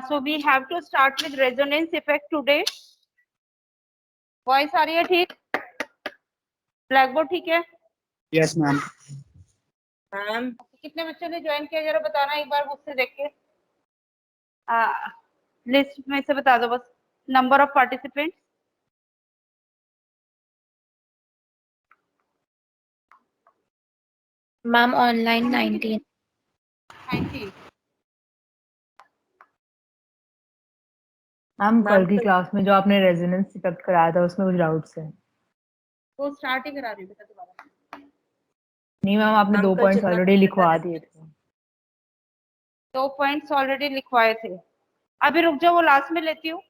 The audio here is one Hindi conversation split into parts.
So we have to start with resonance effect today. Voice आ रही है ठीक? ब्लैक बोर्ड ठीक है? Yes ma'am. मैम कितने बच्चों ने ज्वाइन किया जरा बताना एक बार मुझसे देख के। लिस्ट में से बता दो बस number of participants. Ma'am online 19। Ma'am कल की क्लास में जो आपने रेजोनेंस इफेक्ट कराया था उसमें कुछ डाउट्स हैं। वो स्टार्ट ही करा रही हूँ बेटा दोबारा। नहीं मैम आपने 2 पॉइंट्स ऑलरेडी लिखवा दिए थे। 2 पॉइंट्स ऑलरेडी लिखवाए थे। अभी रुक जाओ वो लास्ट में लेती हूँ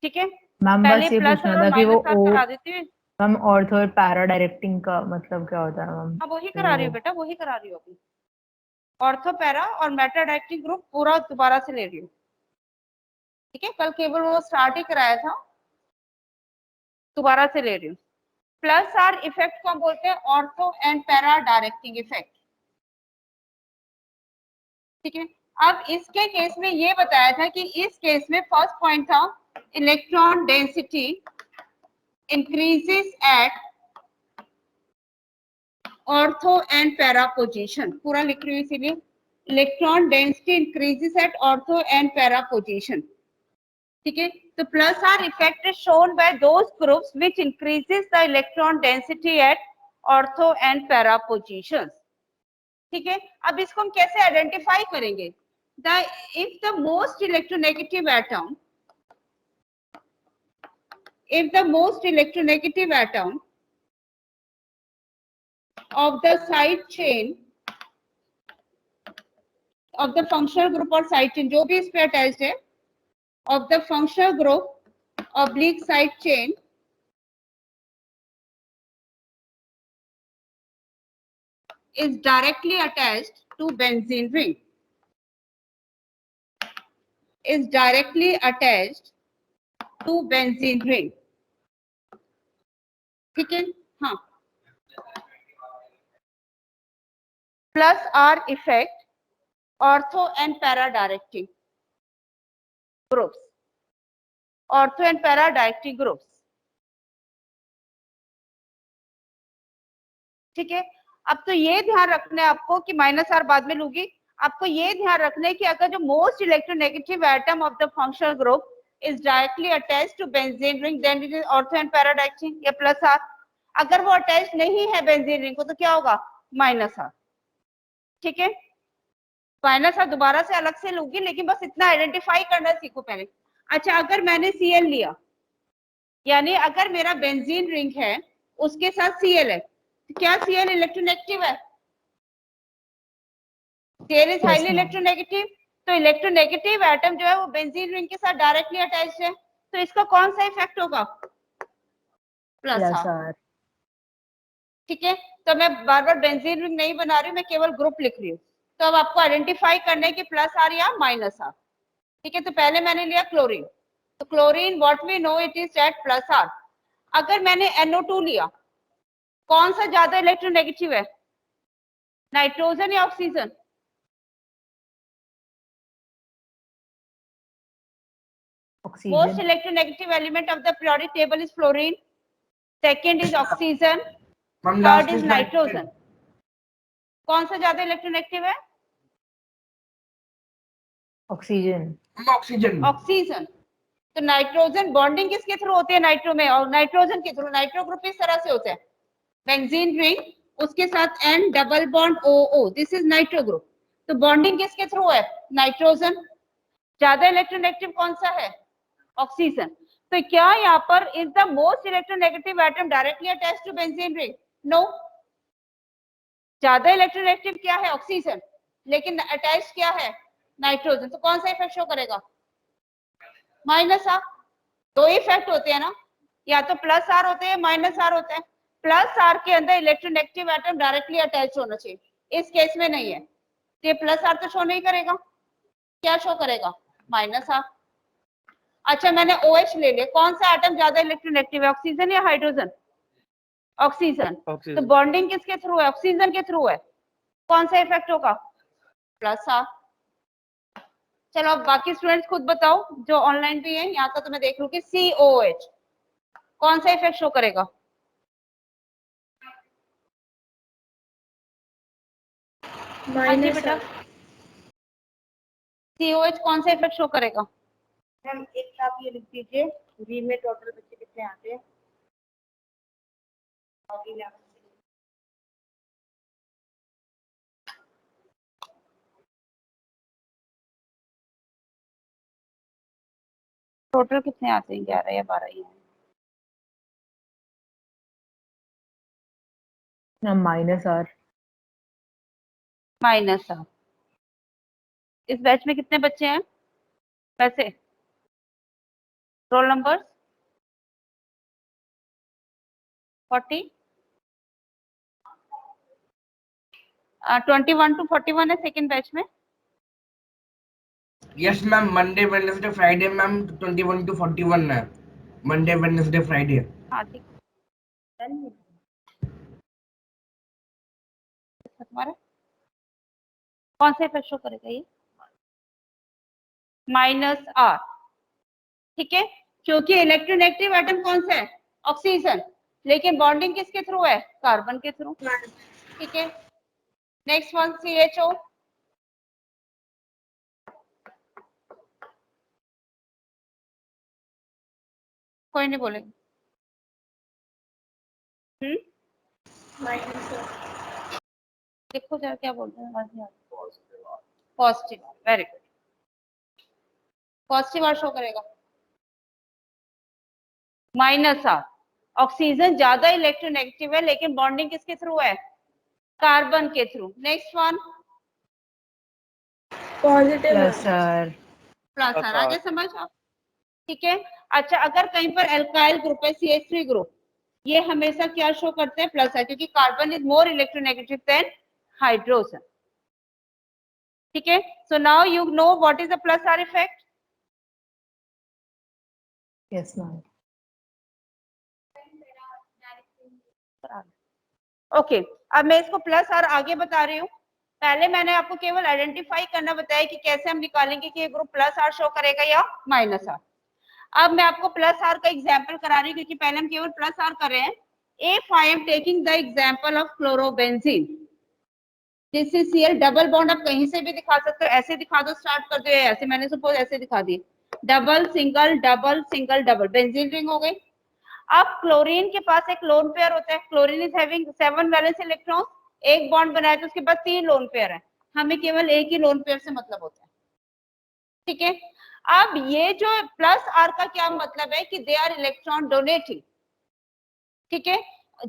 ठीक है। मैम बस ये पूछना था कि वो करा देती हूँ। मैम ऑर्थो और पैरा डायरेक्टिंग का मतलब क्या होता है मैम? अब वही करा रही हूँ बेटा, वही करा रही हूँ अभी। ऑर्थो पैरा और मेटा डायरेक्टिंग ग्रुप पूरा दोबारा से ले रही हूँ ठीक है। कल केवल वो स्टार्ट ही कराया था, दोबारा से ले रही हूँ। प्लस आर इफेक्ट को हम बोलते हैं ortho and para directing effect ठीक है। अब इसके केस में ये बताया था कि इस केस में फर्स्ट पॉइंट था electron density increases eight ortho and para position. पूरा लिख रही हूँ इसीलिए, electron density increases eight ortho and para position ठीक है। तो plus are effect is shown by those groups which increases the electron density at ortho and para positions ठीक है। अब इसको हम कैसे आइडेंटिफाई करेंगे? if the most electronegative atom of the side chain of the functional group or side chain जो भी इस पे अटैच्ड है of the functional group oblique side chain is directly attached to benzene ring ठीक है। हाँ, plus are effect ortho and para directing groups, ortho and para directing groups ठीक है। अब तो ये ध्यान रखना है आपको कि माइनस आर बाद में लूंगी। आपको ये ध्यान रखना है कि अगर जो most electronegative atom of the functional group is directly attached to benzene ring then it is ortho and para directing या प्लस आर। अगर वो अटैच नहीं है बेंजीन रिंग को तो क्या होगा? माइनस आर ठीक है। माइनस आर दोबारा से अलग से लूंगी लेकिन बस इतना आइडेंटिफाई करना सीखो पहले। अच्छा, अगर मैंने Cl लिया यानी अगर मेरा बेंजीन रिंग है उसके साथ Cl है, क्या Cl इलेक्ट्रोनेगेटिव है? Cl is highly electronegative. तो इलेक्ट्रोनेगेटिव एटम जो है वो बेंजीन रिंग के साथ डायरेक्टली अटैच्ड है, तो इसका कौन सा इफेक्ट होगा? प्लस आर ठीक है। तो मैं बार बार बेंजीन रिंग नहीं बना रही हूँ, मैं केवल ग्रुप लिख रही हूँ। तो अब आपको आइडेंटिफाई करना है कि प्लस आर या माइनस आर ठीक है। तो पहले मैंने लिया क्लोरीन, तो chlorine what we know it is at plus R. अगर मैंने NO2 लिया, कौन सा ज्यादा इलेक्ट्रोनेगेटिव है? नाइट्रोजन या oxygen? Most electronegative element of the periodic table is fluorine. Second is oxygen. Third is nitrogen. कौन सा ज्यादा इलेक्ट्रोनेगेटिव है? ऑक्सीजन। ऑक्सीजन। तो नाइट्रोजन बॉन्डिंग किसके थ्रू होती है? नाइट्रो में, और नाइट्रोजन के थ्रू। नाइट्रो ग्रुप इस तरह से होता है, बेंजीन रिंग उसके साथ N double bond OO, this is nitro group. तो बॉन्डिंग किसके थ्रू है? नाइट्रोजन। ज्यादा इलेक्ट्रोनेगेटिव कौन सा है? ऑक्सीजन। तो क्या यहाँ पर is the most electronegative atom directly attached to benzene ring? No. ज्यादा इलेक्ट्रोनेगेटिव क्या है? ऑक्सीजन, लेकिन अटैच क्या है? नाइट्रोजन। तो कौन सा इफेक्ट शो करेगा? Minus R. दो इफेक्ट होते हैं ना, या तो प्लस आर होते हैं माइनस आर होते हैं। प्लस आर के अंदर इलेक्ट्रोनेगेटिव एटम डायरेक्टली अटैच होना चाहिए, इस केस में नहीं है, तो ये प्लस आर तो शो नहीं करेगा, क्या शो करेगा? Minus R. अच्छा मैंने OH ले लिया, कौन सा एटम ज्यादा इलेक्ट्रोनेगेटिव है, ऑक्सीजन या हाइड्रोजन? ऑक्सीजन। तो बॉन्डिंग किसके थ्रू है? ऑक्सीजन के थ्रू है। कौन सा इफेक्ट होगा? Plus R। चलो अब बाकी स्टूडेंट्स खुद बताओ जो ऑनलाइन भी है, यहाँ का तो मैं देख लूँ कि COH कौन सा इफेक्ट शो करेगा? हाँ जी बेटा, COH कौन सा इफेक्ट शो करेगा? मैम एक आप ये लिख दीजिए, वी में टोटल बच्चे कितने आते हैं? टोटल कितने आते हैं? 11 या 12 ही हैं। -R। -R। इस बैच में कितने बच्चे हैं वैसे? रोल नंबर 40, 21 to 41 है सेकेंड बैच में। Yes ma'am, Monday Wednesday Friday ma'am 21 to 41 है, मंडे वेडनेसडे फ्राइडे। हाँ ठीक तुम्हारा कौन सा इफेक्ट शो करेगा ये? -R। ठीक है, क्योंकि इलेक्ट्रोनेगेटिव एटम कौन सा है? ऑक्सीजन, लेकिन बॉन्डिंग किसके थ्रू है? कार्बन के थ्रू। ठीक है, नेक्स्ट वन CHO। कोई नहीं बोलेगा। देखो जरा क्या बोलते हैं। Positive, very good. Positive R show करेगा। -R, ऑक्सीजन ज्यादा इलेक्ट्रोनेगेटिव है, लेकिन बॉन्डिंग किसके थ्रू है? कार्बन के through. Next one +R। Plus R। आगे समझ आप? ठीक है, अच्छा अगर कहीं पर एल्काइल ग्रुप है, CH3 ग्रुप, ये हमेशा क्या शो करते हैं? प्लस है, क्योंकि carbon is more electronegative than hydrogen. ठीक है, so now you know what is the plus R effect. Yes ma'am. Okay, अब मैं इसको प्लस R आगे बता रही हूँ। पहले मैंने आपको केवल आइडेंटिफाई करना बताया कि कैसे हम निकालेंगे कि ये ग्रुप प्लस R शो करेगा या -R। अब मैं आपको प्लस R का एग्जाम्पल करा रही हूँ, क्योंकि पहले हम केवल प्लस R कर रहे हैं। If I am taking the example of chlorobenzene, this is Cl double bond. आप कहीं से भी दिखा सकते हो, ऐसे दिखा दो, स्टार्ट कर दो, ऐसे मैंने सपोज ऐसे दिखा दी, double single double single double, benzene ring हो गई। अब क्लोरीन के पास एक लोन पेयर होता है, chlorine is having 7 valence electron, एक बॉन्ड बनाया तो उसके पास 3 लोन पेयर है, हमें केवल एक ही लोन पेयर से मतलब होता है। ठीक है, अब ये जो प्लस R का क्या मतलब है कि दे आर इलेक्ट्रॉन डोनेटिंग। ठीक है,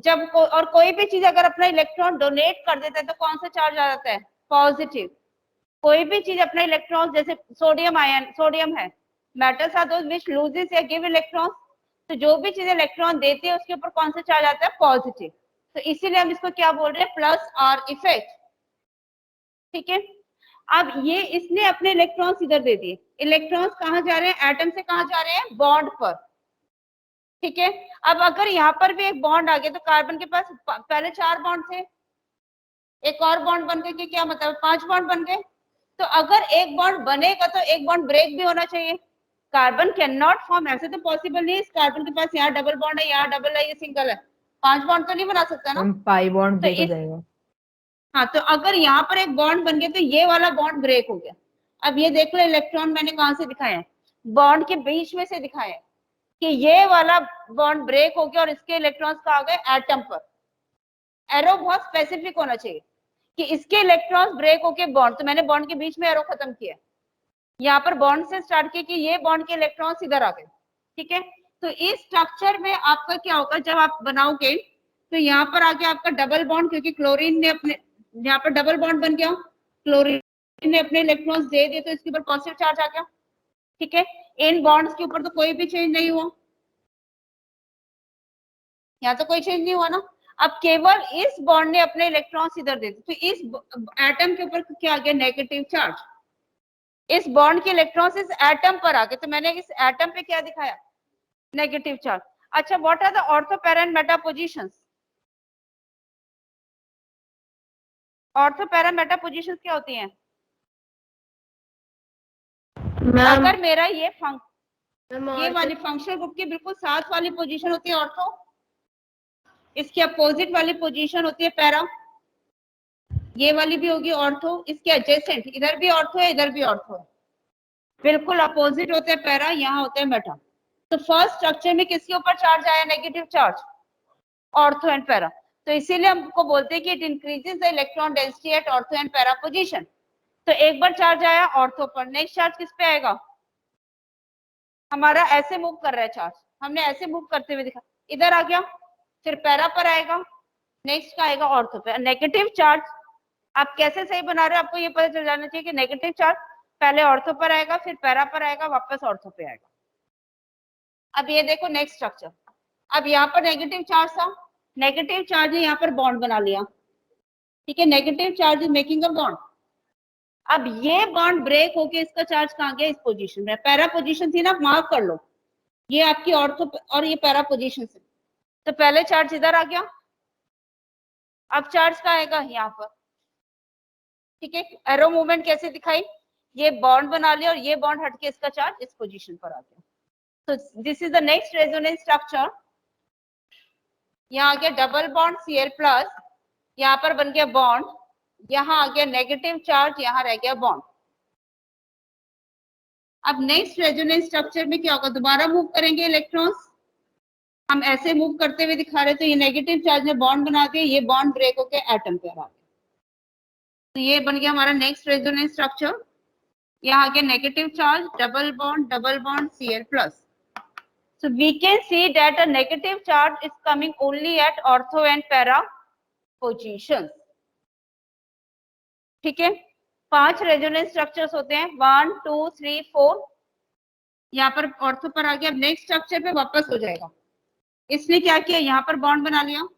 जब और कोई भी चीज अगर अपना इलेक्ट्रॉन डोनेट कर देता है तो कौन सा चार्ज आ जाता है? पॉजिटिव। कोई भी चीज अपना इलेक्ट्रॉन, जैसे सोडियम आयन, सोडियम है, metals are those which loses या गिव इलेक्ट्रॉन, तो जो भी चीज इलेक्ट्रॉन देती है उसके ऊपर कौन सा चार्ज आता है? पॉजिटिव। तो इसीलिए हम इसको क्या बोल रहे हैं? Plus R effect. ठीक है, अब ये इसने अपने इलेक्ट्रॉन्स इधर दे दिए, इलेक्ट्रॉन्स कहाँ जा रहे हैं? एटम से कहाँ जा रहे हैं? बॉन्ड पर। ठीक है, अब अगर यहाँ पर भी एक बॉन्ड आ गया, तो कार्बन के पास पहले 4 बॉन्ड थे, एक और बॉन्ड बन गए, कि क्या मतलब 5 बॉन्ड बन गए। तो अगर एक बॉन्ड बनेगा तो एक बॉन्ड ब्रेक भी होना चाहिए। कार्बन कैन नॉट फॉर्म, ऐसे तो पॉसिबल नहीं है, कार्बन के पास यहाँ डबल बॉन्ड है, यहाँ डबल है, ये सिंगल है, 5 बॉन्ड तो नहीं बना सकता ना। पाई बॉन्ड तो ब्रेक हो इस जाएगा। हाँ, तो अगर यहाँ पर एक बॉन्ड बन गया तो ये वाला बॉन्ड ब्रेक हो गया। अब ये देख लो, इलेक्ट्रॉन मैंने कहाँ से दिखाया है? बॉन्ड के बीच में से दिखाया है कि ये वाला बॉन्ड ब्रेक हो गया और इसके इलेक्ट्रॉन्स कहाँ आ गए? एटम पर। एरो बहुत स्पेसिफिक होना चाहिए कि इसके इलेक्ट्रॉन्स ब्रेक होके बॉन्ड, तो मैंने बॉन्ड के बीच में एरो खत्म किया, यहाँ पर बॉन्ड से स्टार्ट किया कि ये बॉन्ड के इलेक्ट्रॉन्स इधर आ गए। ठीक है, तो इस स्ट्रक्चर में आपका क्या होगा जब आप बनाओगे, तो यहाँ पर आके आपका डबल बॉन्ड, क्योंकि क्लोरीन ने अपने, यहाँ पर डबल बॉन्ड बन गया, क्लोरीन ने अपने इलेक्ट्रॉन्स दे दिए तो इसके ऊपर पॉजिटिव चार्ज आ गया। ठीक है, इन बॉन्ड्स के ऊपर तो कोई भी चेंज नहीं हुआ, यहाँ तो कोई चेंज नहीं हुआ ना। अब केवल इस बॉन्ड ने अपने इलेक्ट्रॉन्स इधर दे दिए, तो इस एटम के ऊपर क्या आ गया? Negative charge. इस बॉन्ड के इलेक्ट्रॉन्स इस एटम पर आ गए, तो मैंने इस एटम पे क्या दिखाया, नेगेटिव चार्ज। अच्छा, what are the ortho para and meta positions? Ortho para meta positions क्या होती हैं? अगर मेरा ये वाली फंक्शनल ग्रुप की बिल्कुल साथ वाली पोजीशन होती है ऑर्थो, इसकी अपोजिट वाली पोजीशन होती है पैरा, ये वाली भी होगी ऑर्थो, इसके एडजेसेंट इधर भी ऑर्थो है, इधर भी ऑर्थो है, बिल्कुल अपोजिट होते हैं पैरा, यहाँ होते हैं मेटा। तो फर्स्ट स्ट्रक्चर में किसके ऊपर चार्ज आया, negative charge, ortho and para. तो इसीलिए हमको बोलते हैं कि it increases the electron density at ortho and para position. तो एक बार चार्ज आया ऑर्थो पर, नेक्स्ट चार्ज किस पे आएगा, हमारा ऐसे मूव कर रहा है चार्ज, हमने ऐसे मूव करते हुए दिखा, इधर आ गया, फिर पैरा पर आएगा, नेक्स्ट का आएगा ऑर्थो पे। नेगेटिव चार्ज आप कैसे सही बना रहे हो, आपको ये पता चल जाना चाहिए कि नेगेटिव चार्ज पहले ऑर्थो पर आएगा, फिर पैरा पर आएगा, वापस ऑर्थो पे आएगा। अब ये देखो नेक्स्ट स्ट्रक्चर, अब यहाँ पर नेगेटिव चार्ज था, नेगेटिव चार्ज ने यहाँ पर बॉन्ड बना लिया, ठीक है, negative charge is making a bond. अब ये बॉन्ड ब्रेक होके इसका चार्ज कहाँ गया, इस पोजीशन में, पैरा पोजीशन थी ना, मार्क कर लो, ये आपकी ऑर्थो और ये पैरा पोजीशन से, तो पहले चार्ज इधर आ गया, अब चार्ज कहाँ आएगा, यहाँ पर, ठीक है। एरो मूवमेंट कैसे दिखाई, ये बॉन्ड बना लिया और ये बॉन्ड हटके इसका चार्ज इस पोजीशन पर आ गया। तो this is the next resonance structure, यहाँ आ गया डबल बॉन्ड Cl+, यहाँ पर बन गया बॉन्ड, यहाँ आ गया नेगेटिव चार्ज, यहाँ रह गया बॉन्ड। अब नेक्स्ट रेजोनेंस स्ट्रक्चर में क्या होगा, दोबारा मूव करेंगे इलेक्ट्रॉन्स, हम ऐसे मूव करते हुए दिखा रहे, तो ये नेगेटिव चार्ज ने बॉन्ड बना दिया, ये बॉन्ड ब्रेक होके एटम पे आ गया, तो ये बन गया हमारा नेक्स्ट रेजोनेंस स्ट्रक्चर। यहाँ आ गया negative charge, double bond Cl+. So we can see that a negative charge is coming only at ortho and para positions. ठीक है, 5 रेजोनेंस स्ट्रक्चर्स होते हैं, 1 2 3 4, यहाँ पर ऑर्थो पर आ गया, नेक्स्ट स्ट्रक्चर पे वापस हो जाएगा, इसने क्या किया, यहाँ पर बॉन्ड बना लिया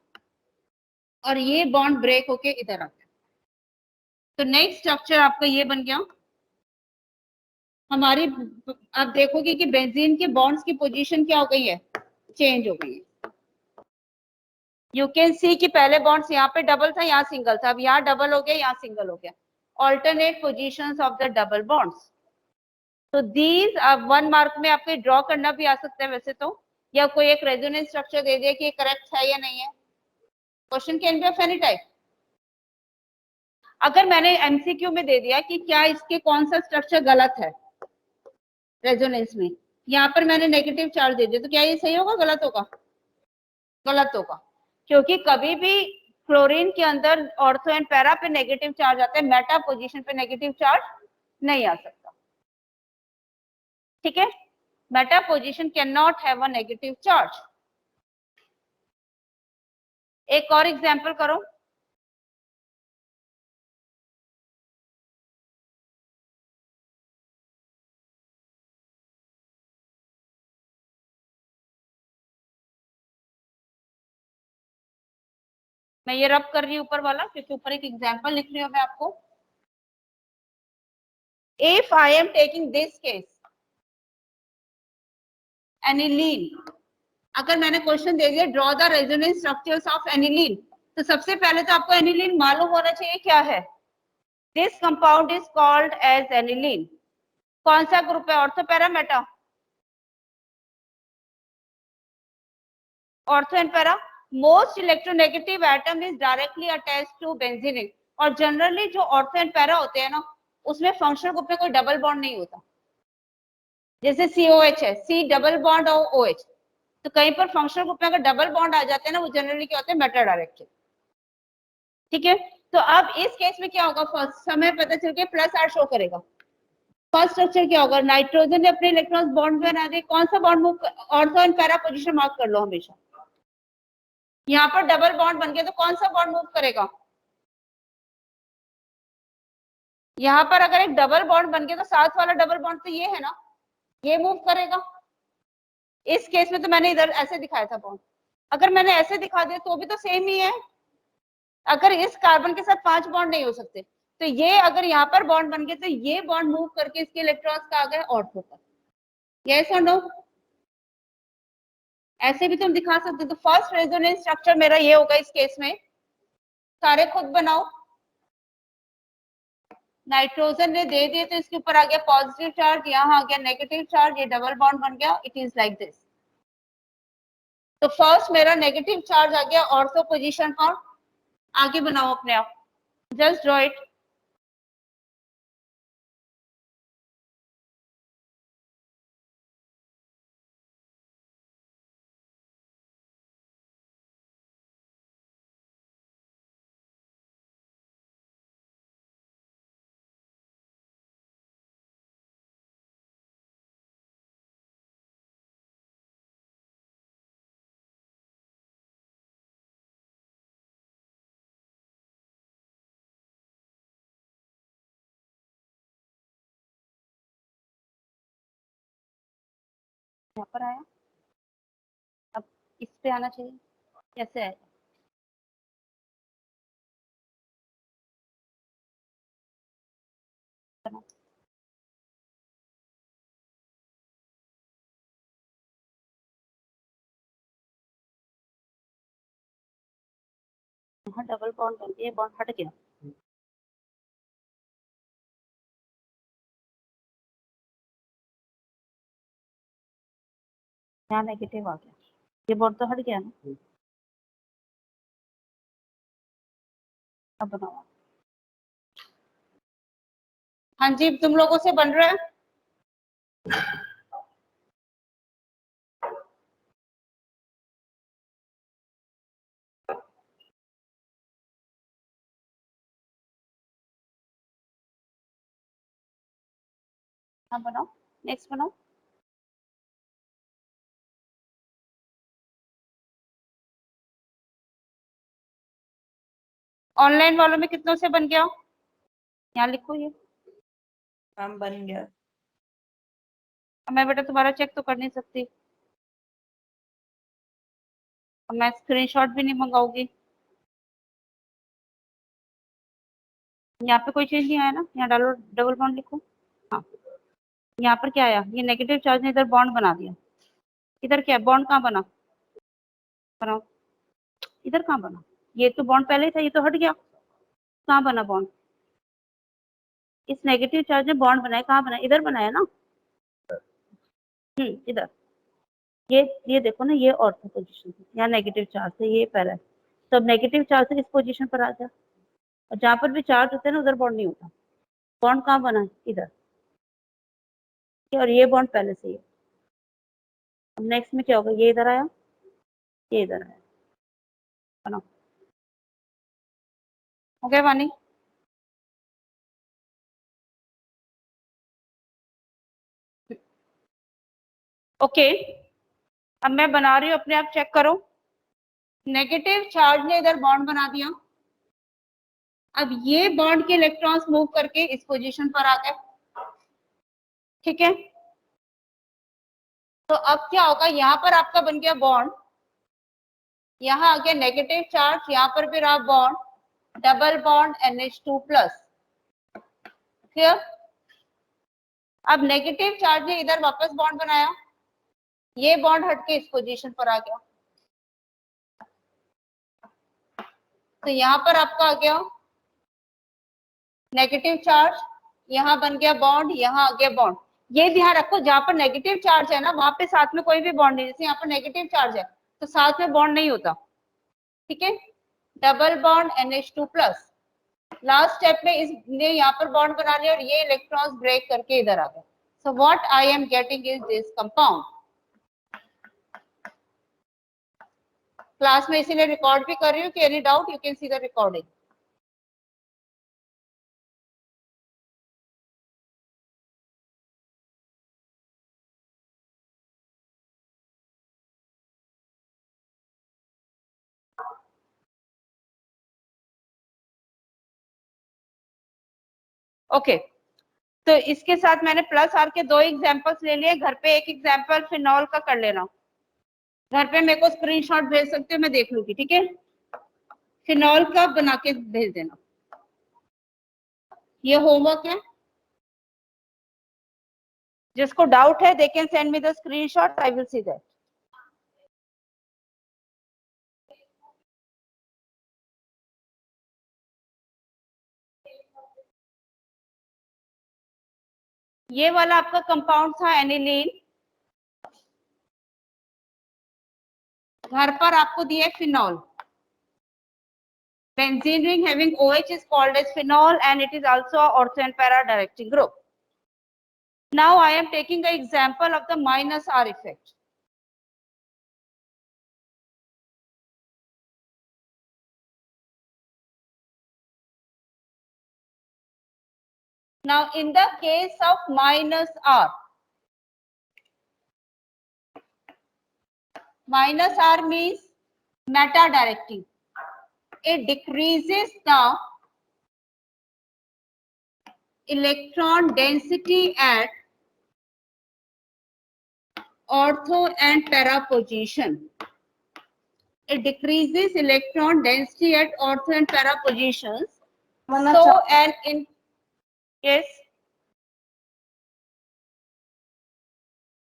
और ये बॉन्ड ब्रेक होके इधर आ गया, तो नेक्स्ट स्ट्रक्चर आपका ये बन गया हमारी। आप देखोगे कि बेंजीन के बॉन्ड्स की पोजीशन क्या हो गई है, चेंज हो गई है। यू कैन सी कि पहले बॉन्ड्स यहाँ पे डबल था, यहाँ सिंगल था, अब यहाँ डबल हो गया, यहाँ सिंगल हो गया, alternate positions of the double bonds. तो दीज अब 1 मार्क में आपको ड्रॉ करना भी आ सकता है वैसे तो, या कोई एक रेजोनेंस स्ट्रक्चर दे दिया कि ये करेक्ट है या नहीं है, question can be of any type. अगर मैंने एमसीक्यू में दे दिया कि क्या इसके कौन सा स्ट्रक्चर गलत है रेजोनेंस में, यहाँ पर मैंने नेगेटिव चार्ज दे दिया, तो क्या ये सही होगा, गलत होगा, गलत होगा, क्योंकि कभी भी क्लोरीन के अंदर ऑर्थो एंड पैरा पे नेगेटिव चार्ज आता है, मेटा पोजीशन पे नेगेटिव चार्ज नहीं आ सकता, ठीक है, Meta position can not have a negative charge. एक और एग्जांपल करो, मैं ये रब कर रही हूँ ऊपर वाला, क्योंकि ऊपर एक एग्जांपल लिख रही हूँ मैं आपको। If I am taking this case aniline, अगर मैंने क्वेश्चन दे दिया draw the resonance structures of aniline, तो सबसे पहले तो आपको एनिलीन मालूम होना चाहिए क्या है, this compound is called as aniline, कौन सा ग्रुप है, ortho para meta, ortho and para. Most electronegative atom is directly attached to benzene, और जनरली जो ऑर्थो एंड पैरा होते हैं ना, उसमें फंक्शनल ग्रुप में कोई डबल बॉन्ड नहीं होता, जैसे COH है, C डबल बॉन्ड और OH, तो कहीं पर फंक्शनल ग्रुप में अगर डबल बॉन्ड आ जाते हैं ना, वो जनरली क्या होते हैं, मेटा डायरेक्टेड, ठीक है। तो अब इस केस में क्या होगा, फर्स्ट समय पता चल के +R शो करेगा, फर्स्ट स्ट्रक्चर क्या होगा, नाइट्रोजन ने अपने इलेक्ट्रॉन्स बॉन्ड बना दिए, कौन सा bond move, ortho and para position mark कर लो हमेशा, यहाँ पर डबल बॉन्ड बन गया, तो कौन सा बॉन्ड मूव करेगा, यहाँ पर अगर एक डबल बॉन्ड बन गया तो साथ वाला डबल बॉन्ड तो ये है ना, ये मूव करेगा। इस केस में तो मैंने इधर ऐसे दिखाया था बॉन्ड, अगर मैंने ऐसे दिखा दिया तो भी तो सेम ही है, अगर इस कार्बन के साथ 5 बॉन्ड नहीं हो सकते, तो ये अगर यहाँ पर बॉन्ड बन गए तो ये बॉन्ड मूव करके इसके इलेक्ट्रॉन्स का आ गए ऑर्थो पर। यस और नो? ऐसे भी तुम दिखा सकते हो। तो फर्स्ट रेजोनेंस स्ट्रक्चर मेरा ये होगा इस केस में। सारे खुद बनाओ। नाइट्रोजन ने दे दिए तो इसके ऊपर आ गया पॉजिटिव चार्ज, यहाँ आ गया नेगेटिव चार्ज, ये डबल बॉन्ड बन गया। It is like this. तो फर्स्ट मेरा नेगेटिव चार्ज आ गया ऑर्थो पोजीशन पर। आगे बनाओ अपने आप, जस्ट ड्रॉ इट। यहाँ पर आया, अब इस पे आना चाहिए। कैसे आएगा? यहाँ डबल बॉन्ड बन गया, बॉन्ड हट गया। यहाँ नेगेटिव आ गया, ये बॉन्ड तो हट गया ना। अब बनाओ। हाँ जी, तुम लोगों से बन रहा है। हाँ बनाओ, नेक्स्ट बनाओ। ऑनलाइन वालों में कितनों से बन गया? यहाँ लिखो ये। मैम बन गया। अब मैं बेटा तुम्हारा चेक तो कर नहीं सकती, अब मैं स्क्रीनशॉट भी नहीं मंगाऊंगी। यहाँ पे कोई चेंज नहीं आया ना? यहाँ डालो, डबल बॉन्ड लिखो। हाँ, यहाँ पर क्या आया? ये नेगेटिव चार्ज ने इधर बॉन्ड बना दिया। इधर क्या बॉन्ड कहाँ बना? बनाओ। इधर कहाँ बना? ये तो बॉन्ड पहले ही था, ये तो हट गया। कहाँ बना बॉन्ड? इस नेगेटिव चार्ज ने बॉन्ड बनाया, कहाँ बनाया? इधर बनाया ना। इधर। ये देखो ना, ये ऑर्थो पोजीशन है, यहाँ नेगेटिव चार्ज है, ये पहला है। तो अब नेगेटिव चार्ज से इस पोजीशन पर आ जा, और जहाँ पर भी चार्ज होता है ना उधर बॉन्ड नहीं होता। बॉन्ड कहाँ बना है? इधर। और ये बॉन्ड पहले से ही है। अब नेक्स्ट में क्या होगा? ये इधर आया, ये इधर आया। बनाओ। हो गया वानी? ओके, अब मैं बना रही हूँ, अपने आप चेक करो। नेगेटिव चार्ज ने इधर बॉन्ड बना दिया। अब ये बॉन्ड के इलेक्ट्रॉन्स मूव करके इस पोजीशन पर आ गए। ठीक है, तो अब क्या होगा? यहाँ पर आपका बन गया बॉन्ड, यहाँ आ गया नेगेटिव चार्ज, यहाँ पर भी रहा bond, double bond NH2 plus. Clear? अब नेगेटिव चार्ज ने इधर वापस बॉन्ड बनाया, ये बॉन्ड हटके इस पोजीशन पर आ गया। तो यहाँ पर आपका आ गया नेगेटिव चार्ज, यहाँ बन गया बॉन्ड, यहाँ आ गया बॉन्ड। ये ध्यान रखो, जहां पर नेगेटिव चार्ज है ना वहां पे साथ में कोई भी बॉन्ड नहीं। जैसे यहाँ पर नेगेटिव चार्ज है तो साथ में बॉन्ड नहीं होता। ठीक है, double bond NH2 plus. Last step में इसने यहाँ पर बॉन्ड बना लिया और ये इलेक्ट्रॉन्स ब्रेक करके इधर आ गए। So what I am getting is this compound. Class में इसीलिए रिकॉर्ड भी कर रही हूँ कि any doubt you can see the recording. Okay, तो इसके साथ मैंने प्लस आर के 2 एग्जांपल्स ले लिए। घर पे एक एग्जांपल फिनॉल का कर लेना। घर पे मेरे को स्क्रीनशॉट भेज सकते हो, मैं देख लूंगी। ठीक है, फिनॉल का बना के भेज देना। ये होमवर्क है, जिसको डाउट है they can send me the screenshot, I will see that. ये वाला आपका कंपाउंड था एनिलीन, घर पर आपको दिया है phenol. Benzene ring having OH is called as phenol and it is also a ortho and para directing group. Now I am taking an example of the minus R effect. Now in the case of minus R means meta directing. It decreases the electron density at ortho and para position. It decreases electron density at ortho and para positions. So and in yes,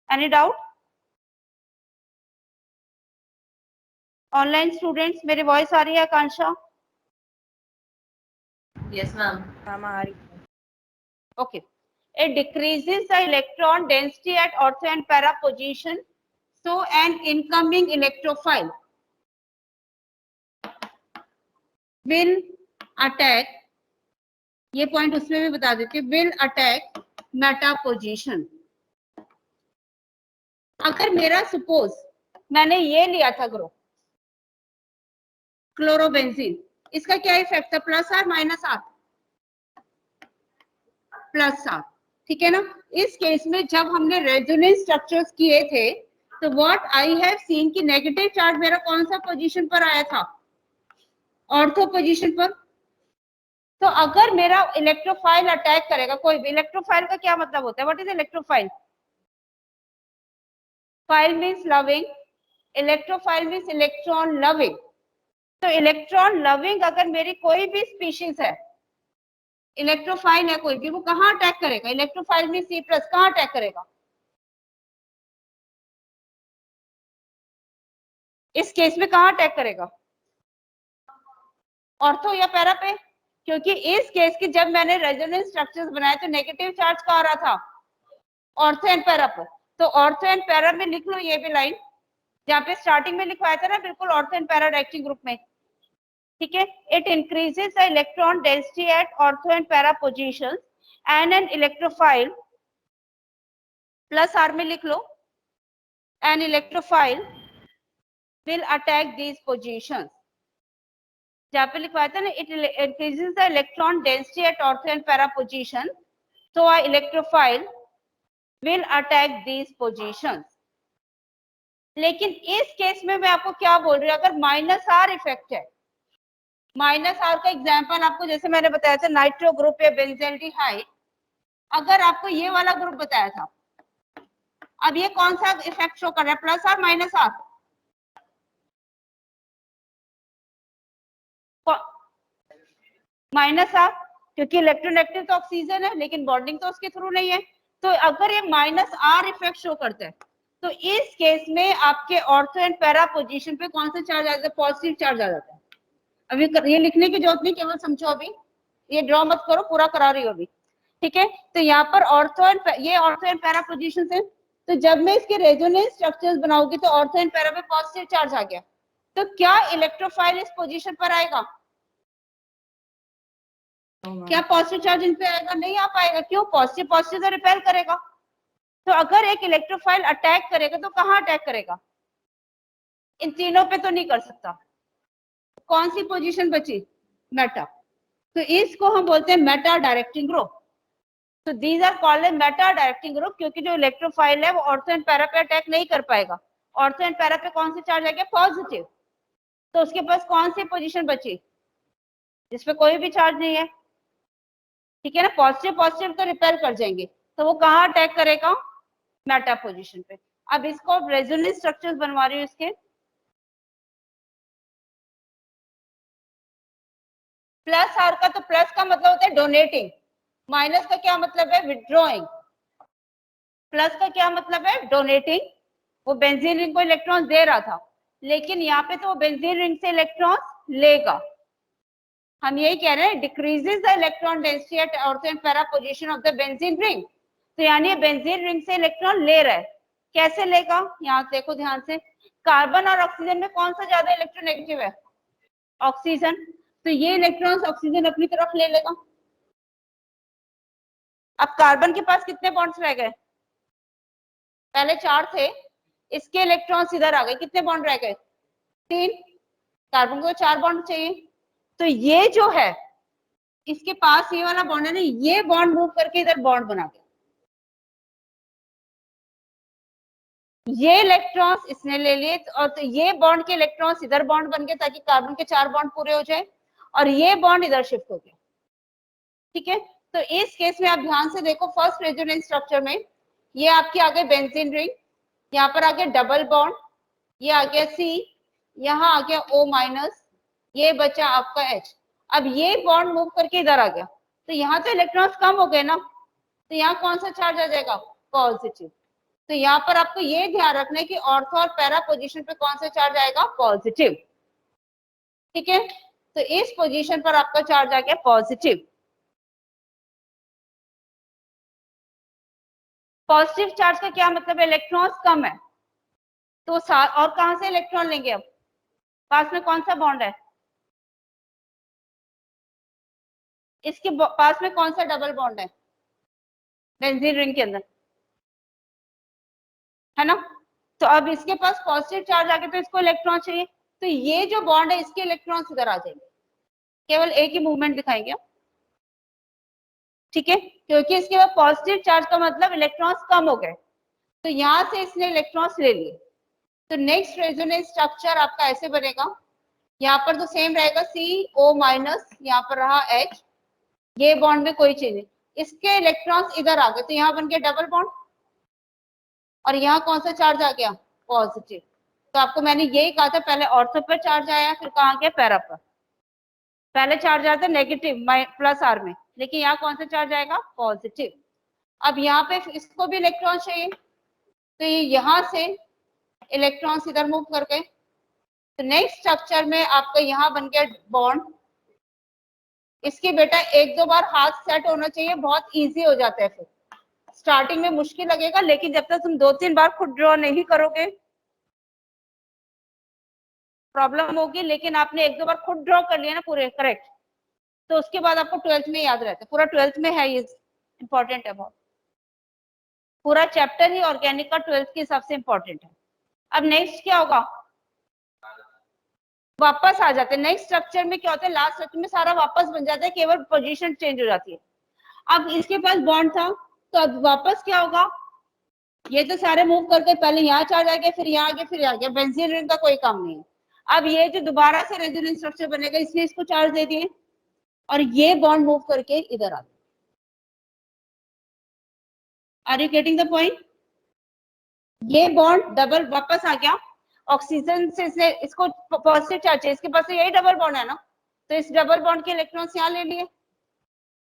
any doubt? Online students मेरी वॉइस आ रही है आकांक्षा? Yes ma'am. मैम आ रही Okay. It decreases the electron density at ortho and para position. So an incoming electrophile will attack, ये पॉइंट उसमें भी बता देते, will attack meta position. अगर मेरा सपोज मैंने ये लिया था ग्रुप क्लोरोबेंजीन, इसका क्या इफेक्ट था, plus R minus R? Plus R, ठीक है ना। इस केस में जब हमने रेजोनेंस स्ट्रक्चर्स किए थे तो व्हाट आई हैव सीन कि नेगेटिव चार्ज मेरा कौन सा पोजीशन पर आया था, ऑर्थो पोजीशन पर। तो अगर मेरा इलेक्ट्रोफाइल अटैक करेगा, कोई भी, इलेक्ट्रोफाइल का क्या मतलब होता है, what is electrophile? File means loving, electrophile means electron loving. तो इलेक्ट्रॉन लविंग अगर मेरी कोई भी स्पीशीज है, इलेक्ट्रोफाइल है कोई भी, वो कहाँ अटैक करेगा? इलेक्ट्रोफाइल में C+, कहाँ अटैक करेगा? इस केस में कहाँ अटैक करेगा? ऑर्थो या पैरा पे? क्योंकि इस केस की जब मैंने रेजोनेंस स्ट्रक्चर्स बनाए तो नेगेटिव चार्ज कहाँ आ रहा था? ऑर्थो एंड पैरा पर। तो ऑर्थो एंड पैरा में लिख लो ये भी लाइन, जहाँ पे स्टार्टिंग में लिखवाया था ना, बिल्कुल ortho and para directing group में, ठीक है। It increases the electron density at ortho and para positions and an electrophile, plus R में लिख लो, an electrophile will attack these positions. जहाँ पे लिखवाया था ना, it increases the electron density at ortho and para position, so a electrophile will attack these positions. लेकिन इस केस में मैं आपको क्या बोल रही हूँ, अगर माइनस आर इफेक्ट है, माइनस आर का एग्जांपल आपको जैसे मैंने बताया था नाइट्रो ग्रुप या बेंजल्डिहाइड, अगर आपको ये वाला ग्रुप बताया था, अब ये कौन सा इफेक्ट शो कर रहा है, plus R minus R? Minus R, क्योंकि इलेक्ट्रोनेगेटिव तो ऑक्सीजन है लेकिन बॉन्डिंग तो उसके थ्रू नहीं है। तो अगर ये माइनस आर इफेक्ट शो करता है तो इस केस में आपके ऑर्थो एंड पैरा पोजीशन पे कौन सा चार्ज आ जाता है? पॉजिटिव चार्ज आ जाता है। अभी ये लिखने की जरूरत नहीं, केवल समझो, अभी ये ड्रॉ मत करो, पूरा करा रही हो अभी, ठीक है। तो यहाँ पर ऑर्थो एंड ये ऑर्थो एंड पैरा पोजीशन है, तो जब मैं इसके रेजोनेंस स्ट्रक्चर्स बनाऊंगी तो ऑर्थो एंड पैरा पे पॉजिटिव चार्ज आ गया, तो क्या इलेक्ट्रोफाइल इस पोजीशन पर आएगा? क्या पॉजिटिव चार्ज इन पे आएगा? नहीं आ पाएगा। क्यों? पॉजिटिव पॉजिटिव तो रिपेल करेगा। तो अगर एक इलेक्ट्रोफाइल अटैक करेगा तो कहाँ अटैक करेगा? इन तीनों पे तो नहीं कर सकता। कौन सी पोजीशन बची? मेटा। तो इसको हम बोलते हैं मेटा डायरेक्टिंग ग्रुप। तो these are called meta directing group, क्योंकि जो इलेक्ट्रोफाइल है वो ऑर्थो एंड पैरा पे अटैक नहीं कर पाएगा। ऑर्थो एंड पैरा पे कौन सी चार्ज आ गया? पॉजिटिव। तो उसके पास कौन सी पोजीशन बची जिसपे कोई भी चार्ज नहीं है, ठीक है ना। पॉजिटिव पॉजिटिव तो रिपेल कर जाएंगे, तो वो कहाँ अटैक करेगा? मेटा पोजीशन पे। अब इसको रेजोनेंस स्ट्रक्चर्स बनवा रही हूँ इसके। प्लस आर का, तो प्लस का मतलब होता है डोनेटिंग, माइनस का क्या मतलब है? विड्रॉइंग। प्लस का क्या मतलब है? डोनेटिंग। वो बेंजीन रिंग को इलेक्ट्रॉन दे रहा था, लेकिन यहाँ पे तो वो बेंजीन रिंग से इलेक्ट्रॉन लेगा। हम यही कह रहे हैं, decreases the electron density at ortho and para position of the benzene ring. तो यानी ये बेंजीन रिंग से इलेक्ट्रॉन ले रहा है। कैसे लेगा? यहाँ देखो ध्यान से, कार्बन और ऑक्सीजन में कौन सा ज्यादा इलेक्ट्रोनेगेटिव है? ऑक्सीजन। तो ये इलेक्ट्रॉन्स ऑक्सीजन अपनी तरफ ले लेगा। अब कार्बन के पास कितने बॉन्ड्स रह गए? पहले 4 थे, इसके इलेक्ट्रॉन्स इधर आ गए, कितने बॉन्ड रह गए? 3। कार्बन को 4 बॉन्ड चाहिए। तो ये जो है, इसके पास ये वाला बॉन्ड है ना, ये बॉन्ड मूव करके इधर बॉन्ड बना गया। ये इलेक्ट्रॉन्स इसने ले लिए, और तो ये बॉन्ड के इलेक्ट्रॉन्स इधर बॉन्ड बन गए ताकि कार्बन के 4 बॉन्ड पूरे हो जाए, और ये बॉन्ड इधर शिफ्ट हो गया। ठीक है, तो इस केस में आप ध्यान से देखो, फर्स्ट रेजोनेंस स्ट्रक्चर में ये आपके आ गए बेंजीन रिंग, यहाँ पर आ गया डबल बॉन्ड, ये आ गया C, यहाँ आ गया O-, ये बचा आपका H। अब ये बॉन्ड मूव करके इधर आ गया, तो यहाँ तो इलेक्ट्रॉन्स कम हो गए ना, तो यहाँ कौन सा चार्ज आ जाएगा? पॉजिटिव। तो यहाँ पर आपको ये ध्यान रखना है कि ऑर्थो और पैरा पोजीशन पे कौन सा चार्ज आएगा? पॉजिटिव। ठीक है, तो इस पोजीशन पर आपका चार्ज आ गया पॉजिटिव। पॉजिटिव चार्ज का क्या मतलब है? इलेक्ट्रॉन्स कम है, तो और कहां से इलेक्ट्रॉन लेंगे? अब पास में कौन सा बॉन्ड है? इसके पास में कौन सा डबल बॉन्ड है बेंजीन रिंग के अंदर? है ना? तो अब इसके पास पॉजिटिव चार्ज आ गया, तो इसको इलेक्ट्रॉन चाहिए, तो ये जो बॉन्ड है इसके इलेक्ट्रॉन्स इधर आ जाएंगे, केवल एक ही मूवमेंट दिखाएंगे। ठीक है, क्योंकि इसके बाद पॉजिटिव चार्ज का मतलब इलेक्ट्रॉन्स कम हो गए, तो यहां से इसने इलेक्ट्रॉन्स ले लिए। तो नेक्स्ट रेजोनेंस स्ट्रक्चर आपका ऐसे बनेगा, यहाँ पर तो सेम रहेगा CO-, यहाँ पर रहा H, ये बॉन्ड में कोई चेंज नहीं, इसके इलेक्ट्रॉन्स इधर आ गए, तो यहाँ बन गया डबल बॉन्ड, और यहाँ कौन सा चार्ज आ गया? पॉजिटिव। तो आपको मैंने यही कहा था, पहले ऑर्थो पर चार्ज आया, फिर कहाँ गया? पैरा पर। पहले चार्ज आया था नेगेटिव प्लस R में, लेकिन यहाँ कौन सा चार्ज आएगा? पॉजिटिव। अब यहाँ पे इसको भी इलेक्ट्रॉन चाहिए, तो ये यहाँ से इलेक्ट्रॉन्स इधर मूव कर गए, तो नेक्स्ट स्ट्रक्चर में आपका यहाँ बन गया बॉन्ड। इसके बेटा 1-2 बार हाथ सेट होना चाहिए, बहुत इजी हो जाता है। फिर स्टार्टिंग में मुश्किल लगेगा, लेकिन जब तक तुम 2-3 बार खुद ड्रॉ नहीं करोगे प्रॉब्लम होगी, लेकिन आपने 1-2 बार खुद ड्रॉ कर लिया ना पूरे करेक्ट, तो उसके बाद आपको 12th में याद रहता है, पूरा 12th में है, ये इंपॉर्टेंट है बहुत। पूरा चैप्टर ही ऑर्गेनिक का 12th के हिसाब से इंपॉर्टेंट है। अब नेक्स्ट क्या होगा? वापस आ जाते हैं नेक्स्ट स्ट्रक्चर में। क्या होता है? लास्ट स्ट्रक्चर में सारा वापस बन जाता है, केवल पोजीशन चेंज हो जाती है। अब इसके पास बॉन्ड था, तो अब वापस क्या होगा? ये तो सारे मूव करके पहले यहाँ चार्ज आ गया, फिर यहाँ आ गया, फिर यहाँ आ गया, बेंजीन रिंग का कोई काम नहीं है। अब ये जो दोबारा से रेजोनेंस स्ट्रक्चर बनेगा, इसने इसको चार्ज दे दिए, और ये बॉन्ड मूव करके इधर आ गया। Are you getting the point? ये बॉन्ड डबल वापस आ गया, ऑक्सीजन से इसको पॉजिटिव चार्ज है, इसके पास तो यही डबल बॉन्ड है ना, तो इस डबल बॉन्ड के इलेक्ट्रॉन्स यहाँ ले लिए,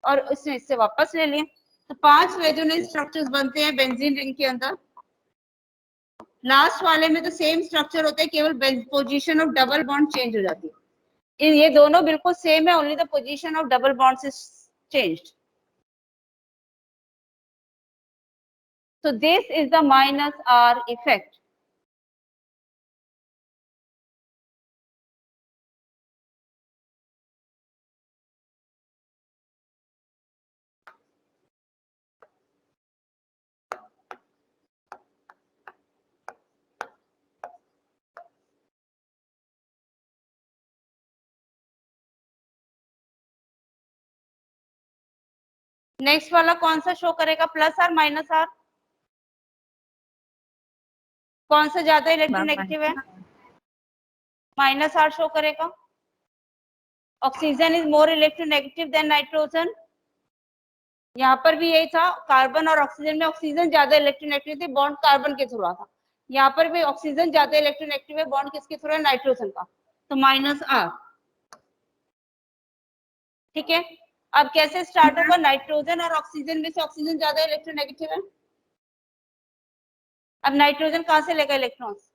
और इसने इससे वापस ले लिए। तो 5 रेजोनेंस स्ट्रक्चर्स बनते हैं बेंजीन रिंग के अंदर। लास्ट वाले में तो सेम स्ट्रक्चर होता है, केवल position of double bond change हो जाती है। ये दोनों बिल्कुल सेम है, only the position of double bonds is changed. So this is the -R effect. Next वाला कौन सा शो करेगा? +R -R? कौन सा ज्यादा इलेक्ट्रोनेगेटिव है? -R शो करेगा। Oxygen is more electronegative than nitrogen. यहाँ पर भी यही था, कार्बन और ऑक्सीजन में ऑक्सीजन ज्यादा इलेक्ट्रोनेगेटिव थी, बॉन्ड कार्बन के थ्रू था। यहाँ पर भी ऑक्सीजन ज्यादा इलेक्ट्रोनेगेटिव है, बॉन्ड किसके थ्रू है? नाइट्रोजन का, तो -R। ठीक है, अब कैसे स्टार्ट होगा, नाइट्रोजन और ऑक्सीजन में से ऑक्सीजन ज्यादा इलेक्ट्रोनेगेटिव है। अब नाइट्रोजन कहाँ से लेगा इलेक्ट्रॉन्स,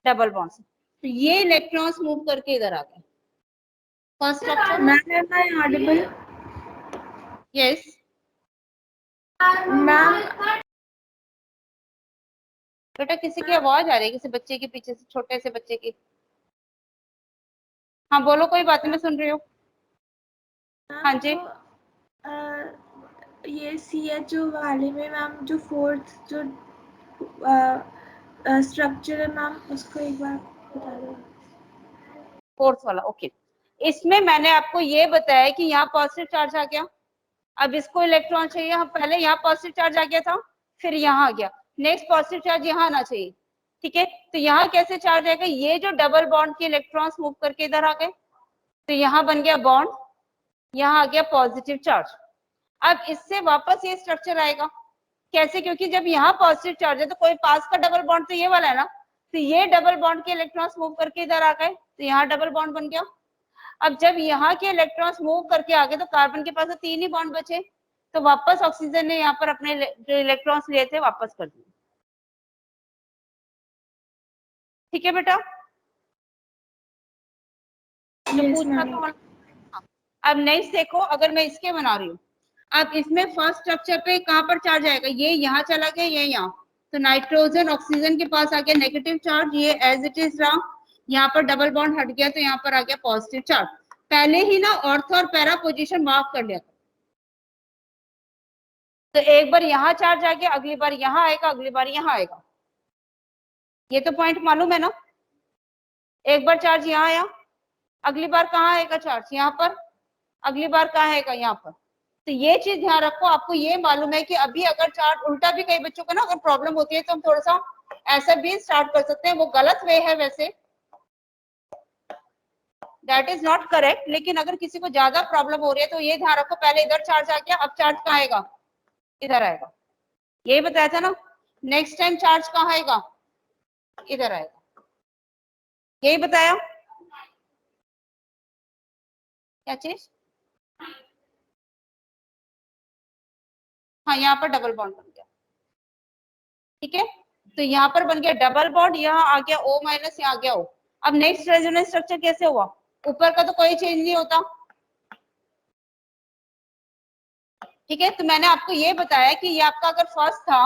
डबल बॉन्ड से, तो ये इलेक्ट्रॉन्स मूव करके इधर आ गए। First structure, ma'am am I audible? Yes ma'am बेटा, किसी की आवाज आ रही है, किसी बच्चे के पीछे से, छोटे से बच्चे की। हाँ बोलो, कोई बात नहीं, मैं सुन रही हूँ। हाँ जी, ये CHO वाले में मैम जो फोर्थ जो स्ट्रक्चर है मैम, उसको एक बार बता दो। फोर्थ वाला, ओके। इसमें मैंने आपको ये बताया कि यहाँ पॉजिटिव चार्ज आ गया, अब इसको इलेक्ट्रॉन चाहिए, हम पहले यहाँ पॉजिटिव चार्ज आ गया था, फिर यहाँ आ गया, नेक्स्ट पॉजिटिव चार्ज यहाँ आना चाहिए, ठीक है। तो यहाँ कैसे चार्ज आएगा, ये जो डबल बॉन्ड के इलेक्ट्रॉन्स मूव करके इधर आ गए, तो यहाँ बन गया बॉन्ड, यहाँ आ गया पॉजिटिव चार्ज। अब इससे वापस ये स्ट्रक्चर आएगा, कैसे, क्योंकि जब यहाँ पॉजिटिव चार्ज है तो कोई पास का डबल बॉन्ड तो ये वाला है ना, तो ये डबल बॉन्ड के इलेक्ट्रॉन्स मूव करके इधर आ गए, तो यहाँ डबल बॉन्ड बन गया। अब जब यहाँ के इलेक्ट्रॉन्स मूव करके आ गए तो कार्बन के पास तो 3 ही बॉन्ड बचे, तो वापस ऑक्सीजन ने यहाँ पर अपने जो इलेक्ट्रॉन्स लिए थे वापस कर दिए, ठीक है बेटा। तो Yes, पूछना ma'am. तो अब नेक्स्ट देखो, अगर मैं इसके बना रही हूँ, अब इसमें फर्स्ट स्ट्रक्चर पे कहाँ पर चार्ज आएगा, ये यहाँ चला गया, ये यहाँ, तो नाइट्रोजन ऑक्सीजन के पास आ गया नेगेटिव चार्ज, ये एज इट इज रहा, यहाँ पर डबल बॉन्ड हट गया, तो यहाँ पर आ गया पॉजिटिव चार्ज। पहले ही ना ऑर्थो और पैरा पोजीशन मार्क कर लिया, तो एक बार यहाँ चार्ज आ गया, अगली बार यहाँ आएगा, अगली बार यहाँ आएगा, ये तो पॉइंट मालूम है ना। एक बार चार्ज यहाँ आया, अगली बार कहाँ आएगा चार्ज, यहाँ पर, अगली बार कहाँ आएगा, यहाँ पर। तो ये चीज ध्यान रखो, आपको ये मालूम है कि अभी अगर चार्ज उल्टा भी कई बच्चों को ना अगर प्रॉब्लम होती है तो हम थोड़ा सा ऐसा भी स्टार्ट कर सकते हैं, वो गलत वे है वैसे, दैट इज नॉट करेक्ट, लेकिन अगर किसी को ज्यादा प्रॉब्लम हो रही है तो ये ध्यान रखो, पहले इधर चार्ज आ गया, अब चार्ज कहाँ आएगा, इधर आएगा, यही बताया था ना। नेक्स्ट टाइम चार्ज कहाँ आएगा, इधर आएगा, यही बताया। क्या चीज, हाँ यहाँ पर डबल बॉन्ड बन गया, ठीक है, तो यहाँ पर बन गया डबल बॉन्ड, यहाँ आ गया O माइनस, यहाँ आ गया O। अब नेक्स्ट रेजोनेंस स्ट्रक्चर कैसे हुआ, ऊपर का तो कोई चेंज नहीं होता, ठीक है। तो मैंने आपको ये बताया कि ये आपका अगर फर्स्ट था,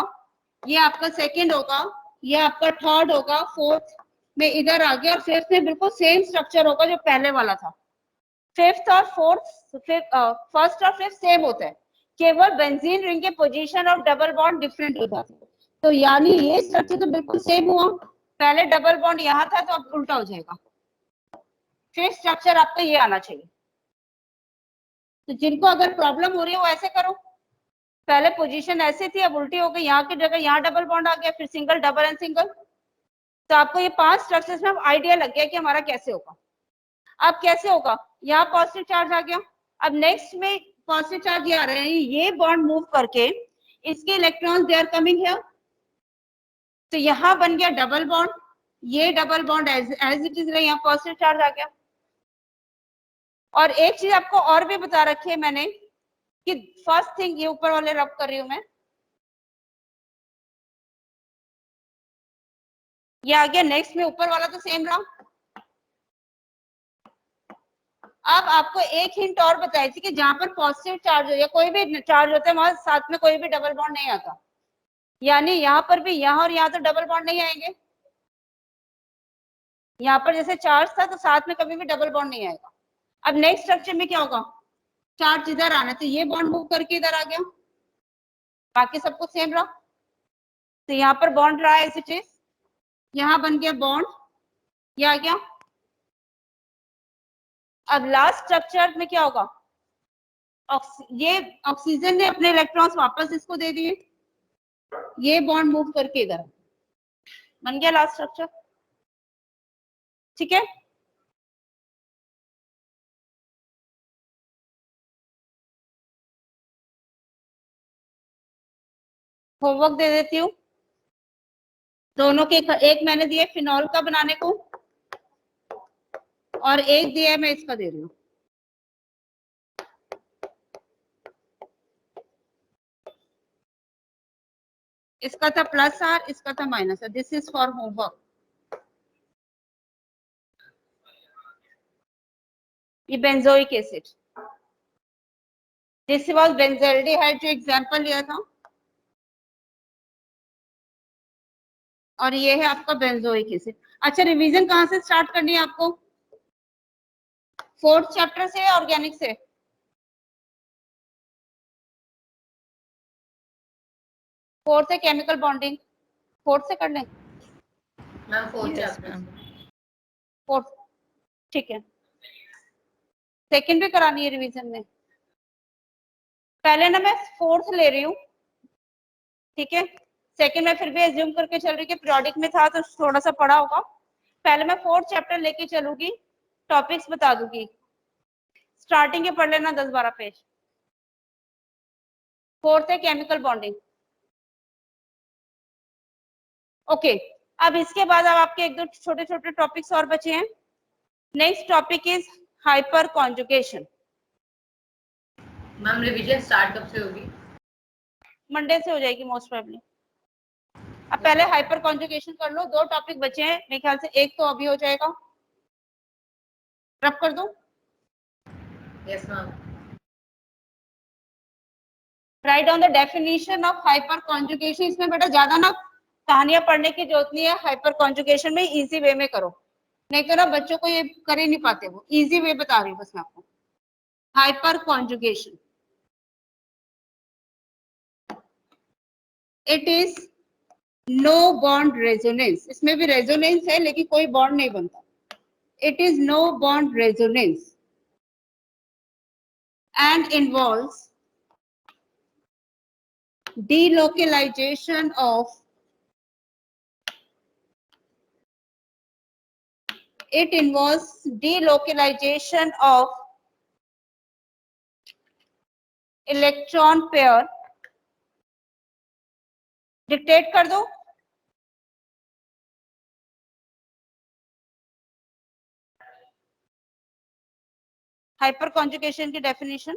ये आपका सेकंड होगा, ये आपका थर्ड होगा, फोर्थ में इधर आ गया, और फिफ्थ में बिल्कुल सेम स्ट्रक्चर होगा जो पहले वाला था। फिफ्थ और फोर्थ, फर्स्ट और फिफ्थ सेम होता है, केवल बेंजीन रिंग के पोजीशन और डबल बॉन्ड डिफरेंट हो जाते हैं। तो यानी ये स्ट्रक्चर तो बिल्कुल सेम हुआ, पहले डबल बॉन्ड यहाँ था तो अब उल्टा हो जाएगा, फिफ्थ स्ट्रक्चर आपका ये आना चाहिए। तो जिनको अगर प्रॉब्लम हो रही है वो ऐसे करो, पहले पोजीशन ऐसे थी, अब उल्टी हो गई, यहाँ की जगह यहाँ डबल बॉन्ड आ गया, फिर सिंगल, डबल एंड सिंगल। तो आपको ये 5 स्ट्रक्चर्स में आइडिया लग गया कि हमारा कैसे होगा। अब कैसे होगा, यहाँ पॉजिटिव चार्ज आ गया, अब नेक्स्ट में पॉजिटिव चार्ज ये आ रहे हैं, ये बॉन्ड मूव करके इसके electrons they are coming here, तो यहाँ बन गया डबल बॉन्ड, ये double bond as it is रहे, यहाँ पॉजिटिव चार्ज आ गया। और एक चीज आपको और भी बता रखी है मैंने कि फर्स्ट थिंग, ये ऊपर वाले रब कर रही हूं मैं, ये आ गया, नेक्स्ट में ऊपर वाला तो सेम रहा। अब आपको एक हिंट और बताई थी कि जहां पर पॉजिटिव चार्ज या कोई भी चार्ज होता है वहां साथ में कोई भी डबल बॉन्ड नहीं आता, यानी यहाँ पर भी, यहाँ और यहाँ तो डबल बॉन्ड नहीं आएंगे, यहाँ पर जैसे चार्ज था तो साथ में कभी भी डबल बॉन्ड नहीं आएगा। अब नेक्स्ट स्ट्रक्चर में क्या होगा, चार्ज इधर आना, तो ये बॉन्ड मूव करके इधर आ गया, बाकी सब कुछ सेम रहा, तो यहाँ पर बॉन्ड रहा एज इट इज, यहाँ बन गया बॉन्ड, ये आ गया। अब लास्ट स्ट्रक्चर में क्या होगा, ये ऑक्सीजन ने अपने इलेक्ट्रॉन्स वापस इसको दे दिए, ये बॉन्ड मूव करके इधर बन गया लास्ट स्ट्रक्चर, ठीक है। होमवर्क दे देती हूँ दोनों के, एक मैंने दिया फिनॉल का बनाने को और एक दिया है मैं इसका दे रही हूँ। इसका था प्लस आर, इसका था minus R. This is for homework. ये benzoic acid, this was benzaldehyde जो एग्जांपल लिया था, और ये है आपका बेंजोइक एसिड. अच्छा, रिवीजन कहाँ से स्टार्ट करनी है आपको? 4th चैप्टर से, ऑर्गेनिक से? फोर्थ है केमिकल बॉन्डिंग, 4th से कर लें. Ma'am 4th Yes, chapter ma'am. 4th, ठीक है. सेकंड भी करानी है रिवीजन में. पहले ना मैं 4th ले रही हूँ, ठीक है. सेकंड में फिर भी एज्यूम करके चल रही कि पीरियोडिक में था तो थोड़ा सा पढ़ा होगा. पहले मैं 4th चैप्टर लेके चलूंगी, टॉपिक्स बता दूंगी. स्टार्टिंग के पढ़ लेना 10-12 पेज. 4th है केमिकल बॉन्डिंग. ओके, अब इसके बाद अब आपके एक दो छोटे छोटे टॉपिक्स और बचे हैं. Next topic is hyper conjugation. Ma'am revision start कब से होगी? मंडे से हो जाएगी मोस्ट प्रोबेबली. अब पहले हाइपर कॉन्जुगेशन कर लो. 2 टॉपिक बचे हैं मेरे ख्याल से, एक तो अभी हो जाएगा. रब कर दूं? Yes ma'am. Write down the definition of hyper conjugation. इसमें बेटा ज्यादा ना कहानियां पढ़ने की जरूरत नहीं है. हाइपर कॉन्जुगेशन में इजी वे में करो, नहीं तो ना बच्चों को ये कर ही नहीं पाते. वो इजी वे बता रही हूँ बस मैं आपको. Hyperconjugation, it is no bond resonance. इसमें भी रेजोनेंस है लेकिन कोई बॉन्ड नहीं बनता. It is no bond resonance and involves delocalization of electron pair. Dictate कर दो. हाइपर कॉन्जुगेशन की definition.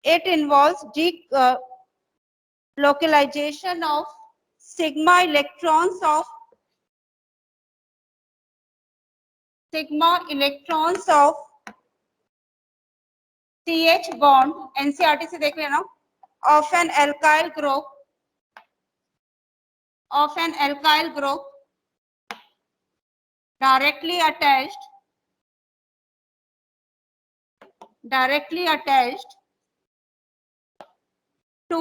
It involves delocalization of sigma electrons of CH bond, NCERT से देख लेना, of an alkyl group directly attached to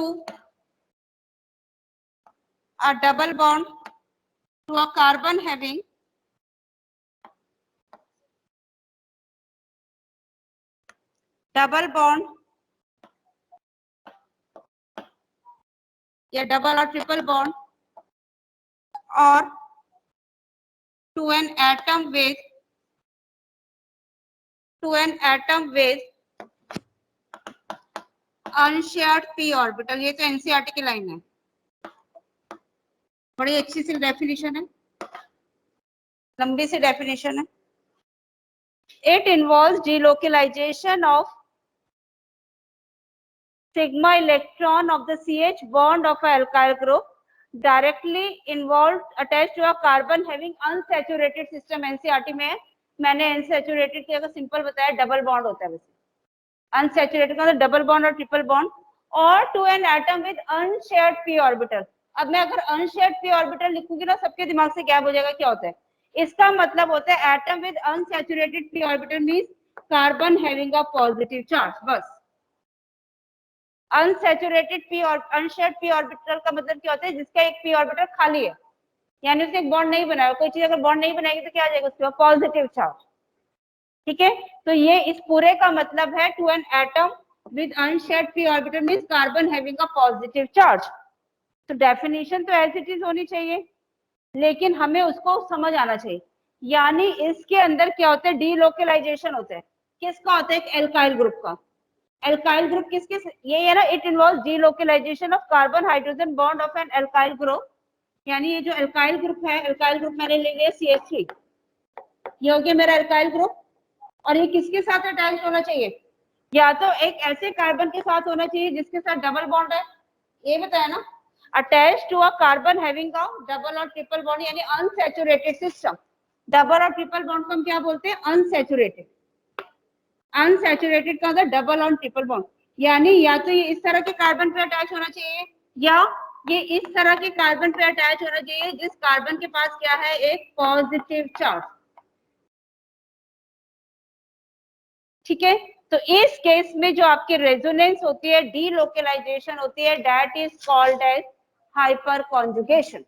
a double bond to a carbon having double bond या डबल और ट्रिपल बॉन्ड, और to an atom with unshared p orbital. ये तो एनसीईआरटी की लाइन है, बड़ी अच्छी सी डेफिनेशन है, लंबी सी डेफिनेशन है. It involves delocalization of sigma electron of the CH bond of a alkyl group directly involved attached to a carbon having unsaturated system. NCERT में मैंने अनसैचुरेटेड की अगर सिंपल बताया, डबल बॉन्ड होता है वैसे. अनसैचुरेटेड का डबल बॉन्ड और ट्रिपल बॉन्ड, और to an atom with unshared p orbital. अब मैं अगर अनशेयर्ड p ऑर्बिटल लिखूंगी ना, सबके दिमाग से गैप हो जाएगा क्या होता है. इसका मतलब होता है atom with unsaturated p orbital means carbon having a positive charge. बस अनसैचुरेटेड p और अनशेयर्ड p ऑर्बिटल का मतलब क्या होता है, जिसका एक p ऑर्बिटल खाली है, यानी उसने एक बॉन्ड नहीं बनाया. कोई चीज अगर बॉन्ड नहीं बनाएगी तो क्या आ जाएगा उसके बाद, पॉजिटिव चार्ज. ठीक है, तो ये इस पूरे का मतलब है to an atom with unshared p orbital means carbon having a positive charge. तो डेफिनेशन तो एज इट इज होनी चाहिए, लेकिन हमें उसको समझ आना चाहिए. यानी इसके अंदर क्या होता है, डीलोकलाइजेशन होता है. किसका होता है? एक एल्काइल ग्रुप का. एल्काइल ग्रुप किसके, ये है ना, it involves delocalization of carbon hydrogen bond of an alkyl group. यानी ये जो एल्काइल ग्रुप है, एल्काइल ग्रुप मैंने ले लिया CH3, ये हो गया मेरा एल्काइल ग्रुप, और ये किसके साथ अटैच होना चाहिए, या तो एक ऐसे कार्बन के साथ होना चाहिए जिसके साथ डबल बॉन्ड है, ये बताया ना, attach to a carbon having a double और ट्रिपल बॉन्ड, यानी अनसैचुरेटेड सिस्टम। डबल और ट्रिपल बॉन्ड को हम क्या बोलते हैं? अनसैचुरेटेड। अनसैचुरेटेड का होता है डबल और ट्रिपल बॉन्ड, यानी या तो ये इस तरह के कार्बन पे अटैच होना चाहिए या ये इस तरह के कार्बन पे अटैच होना चाहिए जिस कार्बन के पास क्या है? एक पॉजिटिव चार्ज। ठीक है, तो इस केस में जो आपकी रेजोनेंस होती है, डीलोकलाइजेशन होती है, that is called as hyperconjugation.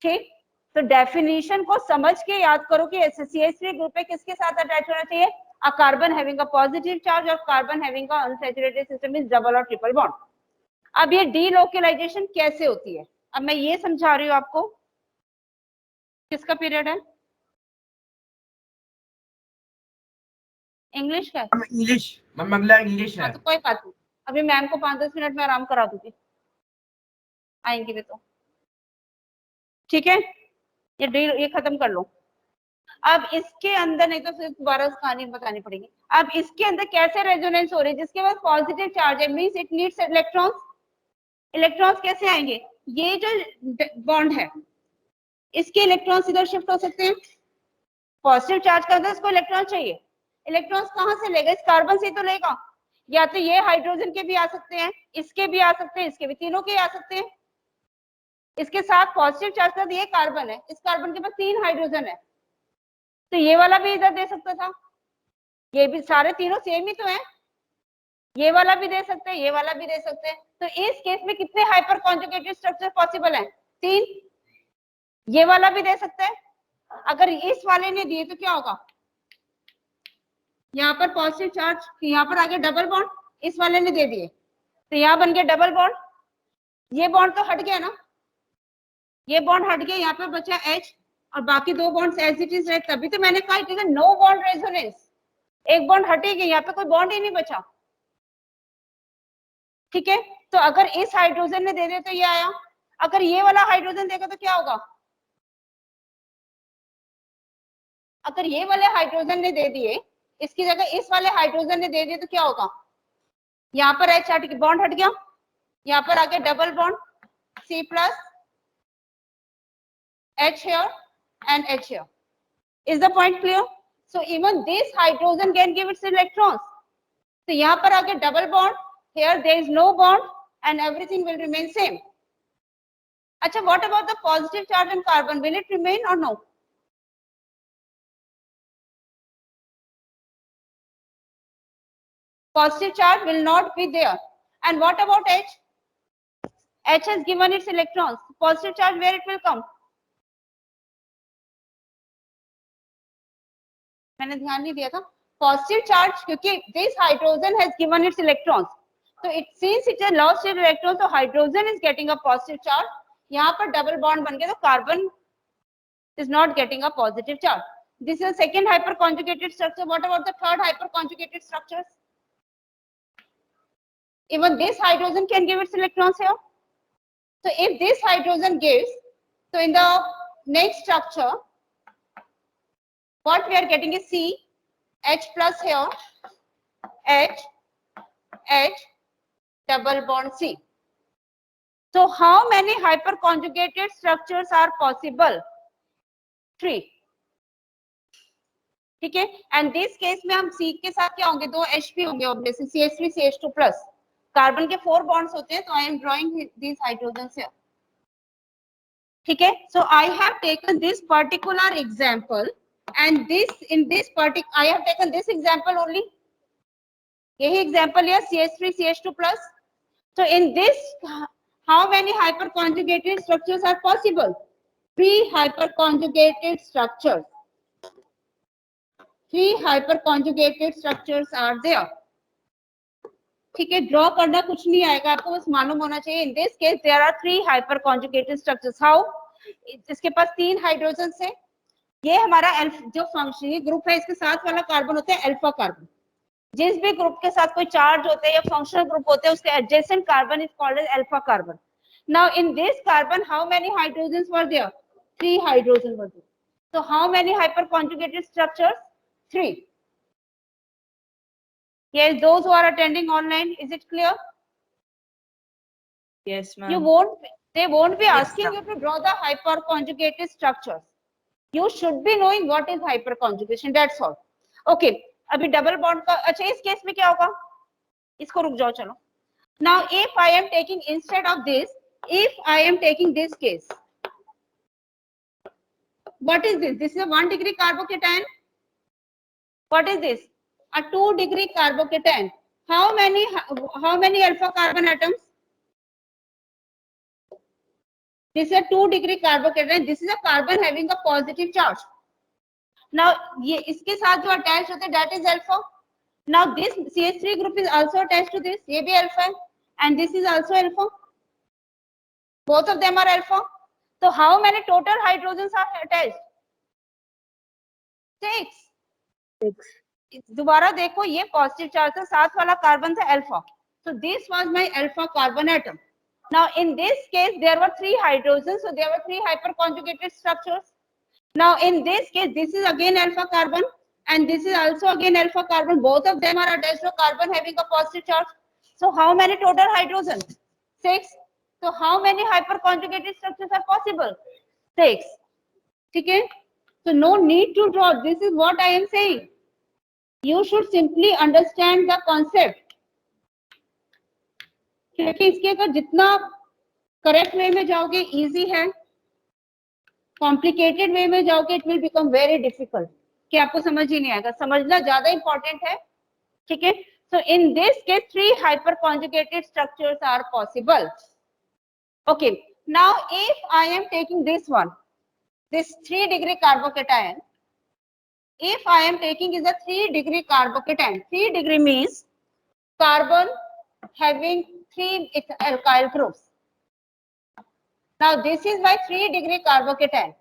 ठीक, तो डेफिनेशन को समझ के याद करो कि CH3 ग्रुप पे किसके साथ अटैच होना चाहिए? A carbon having a positive charge और carbon having a unsaturated system is double और ट्रिपल बॉन्ड। अब ये डीलोकलाइजेशन कैसे होती है, अब मैं ये समझा रही हूँ आपको। किसका पीरियड है? इंग्लिश का? इंग्लिश मैम, अगला इंग्लिश हाँ है। तो कोई बात नहीं, अभी मैम को 5-10 मिनट में आराम करा दूंगी, आएंगे भी तो। ठीक है, ये डील ये खत्म कर लो। अब इसके अंदर, नहीं तो फिर दोबारा कहानी बतानी पड़ेगी। अब इसके अंदर कैसे रेजोनेंस हो रही है? जिसके पास पॉजिटिव चार्ज है, means it needs electrons. Electrons कैसे आएंगे? ये जो बॉन्ड है इसके इलेक्ट्रॉन्स इधर शिफ्ट हो सकते हैं। पॉजिटिव चार्ज का अंदर इसको इलेक्ट्रॉन चाहिए, इलेक्ट्रॉन्स कहाँ से लेगा? इस कार्बन से तो लेगा। या तो ये हाइड्रोजन के भी आ सकते हैं, इसके भी आ सकते हैं, इसके भी, तीनों के आ सकते हैं। इसके साथ पॉजिटिव चार्ज का ये कार्बन है, इस कार्बन के पास 3 हाइड्रोजन है, तो ये वाला भी इधर दे सकता था। ये भी सारे तीनों सेम ही तो है, ये वाला भी दे सकते हैं, ये वाला भी दे सकते हैं। तो इस केस में कितने हाइपर कॉन्जुगेटेड स्ट्रक्चर पॉसिबल हैं? 3। ये वाला भी दे सकते हैं। अगर इस वाले ने दिए तो क्या होगा? यहाँ पर पॉजिटिव चार्ज, यहाँ पर आगे डबल बॉन्ड, इस वाले ने दे दिए तो यहाँ बन गया डबल बॉन्ड। ये बॉन्ड तो हट गया ना, ये बॉन्ड हट गया, यहाँ पे बचा H और बाकी 2 बॉन्ड्स एज इट इज रहे। तभी तो मैंने कहा it is a no bond resonance. एक बॉन्ड हटेगी, यहाँ पे कोई बॉन्ड ही नहीं बचा। ठीक है, तो अगर इस हाइड्रोजन ने दे दिया तो ये आया, अगर ये वाला हाइड्रोजन देगा तो क्या होगा? अगर ये वाले हाइड्रोजन ने दे दिए, इसकी जगह इस वाले हाइड्रोजन ने दे दिए तो क्या होगा? यहाँ पर H हट गया, बॉन्ड हट गया, यहाँ पर आगे double bond C plus H here and H here. Is the point clear? So even this hydrogen can give its electrons. तो यहाँ पर आगे double bond, here there is no bond and everything will remain same. अच्छा, what about the positive charge on carbon? Will it remain or no? Positive charge will not be there. And what about H? H has given its electrons. Positive charge, where it will come? मैंने ध्यान नहीं दिया था। पॉजिटिव चार्ज, क्योंकि this hydrogen has given its electrons, तो it since it has lost its electron, तो hydrogen is getting a positive charge. यहाँ पर डबल बॉन्ड बन गया तो carbon is not getting a positive charge. This is second hyperconjugated structure. What about the third hyperconjugated structures? Even this hydrogen can give its electrons here. So if this hydrogen gives, so in the next structure, what we are getting is C, H plus here, H, H, double bond C. So how many hyperconjugated structures are possible? 3. ठीक है, एंड दिस केस में हम C के साथ क्या होंगे? 2 H भी होंगे, obviously CH3 CH2 plus. Carbon के 4 बॉन्ड्स होते हैं, तो I am drawing this hydrogen here. ठीक है, so I have taken this particular example and this in this particular I have taken this example only. यही एग्जांपल लिया CH3 CH2 plus. So in this, how many hyperconjugated structures are possible? 3 hyperconjugated structures. 3 hyperconjugated structures are there. ठीक है, ड्रॉ करना कुछ नहीं आएगा आपको, बस मालूम होना चाहिए। In this case there are 3 hyperconjugated structures. How? इसके पास 3 हाइड्रोजन है, ये हमारा जो फंक्शनल ग्रुप है, इसके साथ वाला कार्बन होता है अल्फा कार्बन। जिस भी ग्रुप के साथ कोई चार्ज होते हैं या फंक्शनल ग्रुप होते हैं, उसके adjacent carbon is called as alpha carbon. Now in this carbon how many hydrogens were there? 3 hydrogen were there. So how many hyperconjugated structures? 3. Yes, those who are attending online, is it clear? Yes, They ma'am. won't be Yes, asking ma'am. you to draw the hyperconjugated structures. You should be knowing what is hyperconjugation, that's all. Okay, अभी डबल बॉन्ड का, अच्छा इस केस में क्या होगा, इसको रुक जाओ चलो. Now if I am taking instead of this, if I am taking this case, what is this? This is a 1 degree carbocation. What is this? A 2 degree carbocation. How many alpha carbon atoms? This is a 2 degree carbocation. This is a carbon having a positive charge. Now ये इसके साथ जो attached होते हैं, that is alpha. Now this CH3 group is also attached to this. ये भी alpha है, and this is also alpha. Both of them are alpha. So how many total hydrogens are attached? 6. दोबारा देखो, ये पॉजिटिव चार्ज था, साथ वाला कार्बन था alpha. So this was my alpha carbon atom. Now in this case there were 3 hydrogens, so there were 3 hyperconjugated structures. Now in this case this is again alpha carbon and this is also again alpha carbon. Both of them are attached to carbon having a positive charge. So how many total hydrogens? 6. So how many hyperconjugated structures are possible? 6. Okay? So no need to draw. This is what I am saying. You should simply understand the concept. क्योंकि इसके अगर जितना करेक्ट वे में जाओगे इजी है, कॉम्प्लिकेटेड वे में जाओगे it will become very difficult, कि आपको समझ ही नहीं आएगा. समझना ज्यादा इंपॉर्टेंट है. ठीक है. So in this case 3 hyperconjugated structures are possible. Okay, now if I am taking this one, this 3 degree carbocation, if I am taking is a 3 degree carbocation. 3 degree means carbon having 3 alkyl groups. Now this is my 3 degree carbocation.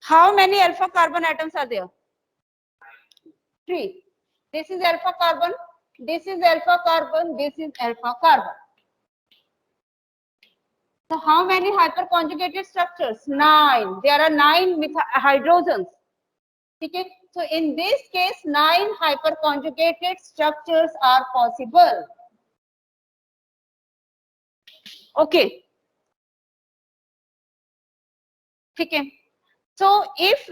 How many alpha carbon atoms are there? 3. This is alpha carbon, this is alpha carbon, this is alpha carbon. So how many hyperconjugated structures? 9. There are 9 hydrogens. Okay. So in this case 9 hyperconjugated structures are possible. Okay. ठीक है. So if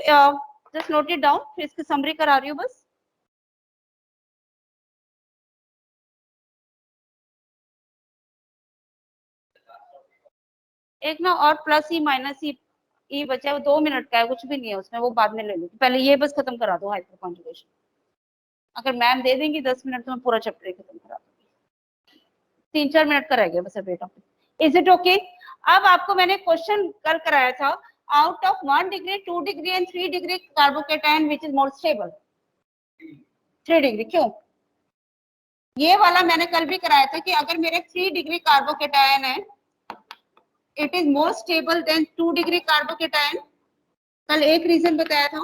just note it down, फिर इसकी summary करा रही हूँ बस. एक ना और प्लस ई माइनस ई बचा है, वो 2 मिनट का है, कुछ भी नहीं है उसमें, वो बाद में ले लूँ. पहले ये बस खत्म करा दो हाइपर कॉन्जुगेशन. अगर मैम दे देंगी 10 मिनट तो मैं पूरा चैप्टर खत्म करा दूंगी. 3-4 मिनट का रह गया बस अभी टॉपिक. Is it okay? अब आपको मैंने क्वेश्चन कल कराया था, out of 1 degree 2 degree and 3 degree carbocation which is more stable. 3 degree. क्यों? ये वाला मैंने कल भी कराया था कि अगर मेरे 3 डिग्री कार्बोकेटायन है, it is more stable then 2 degree carbocation. कल एक रीजन बताया था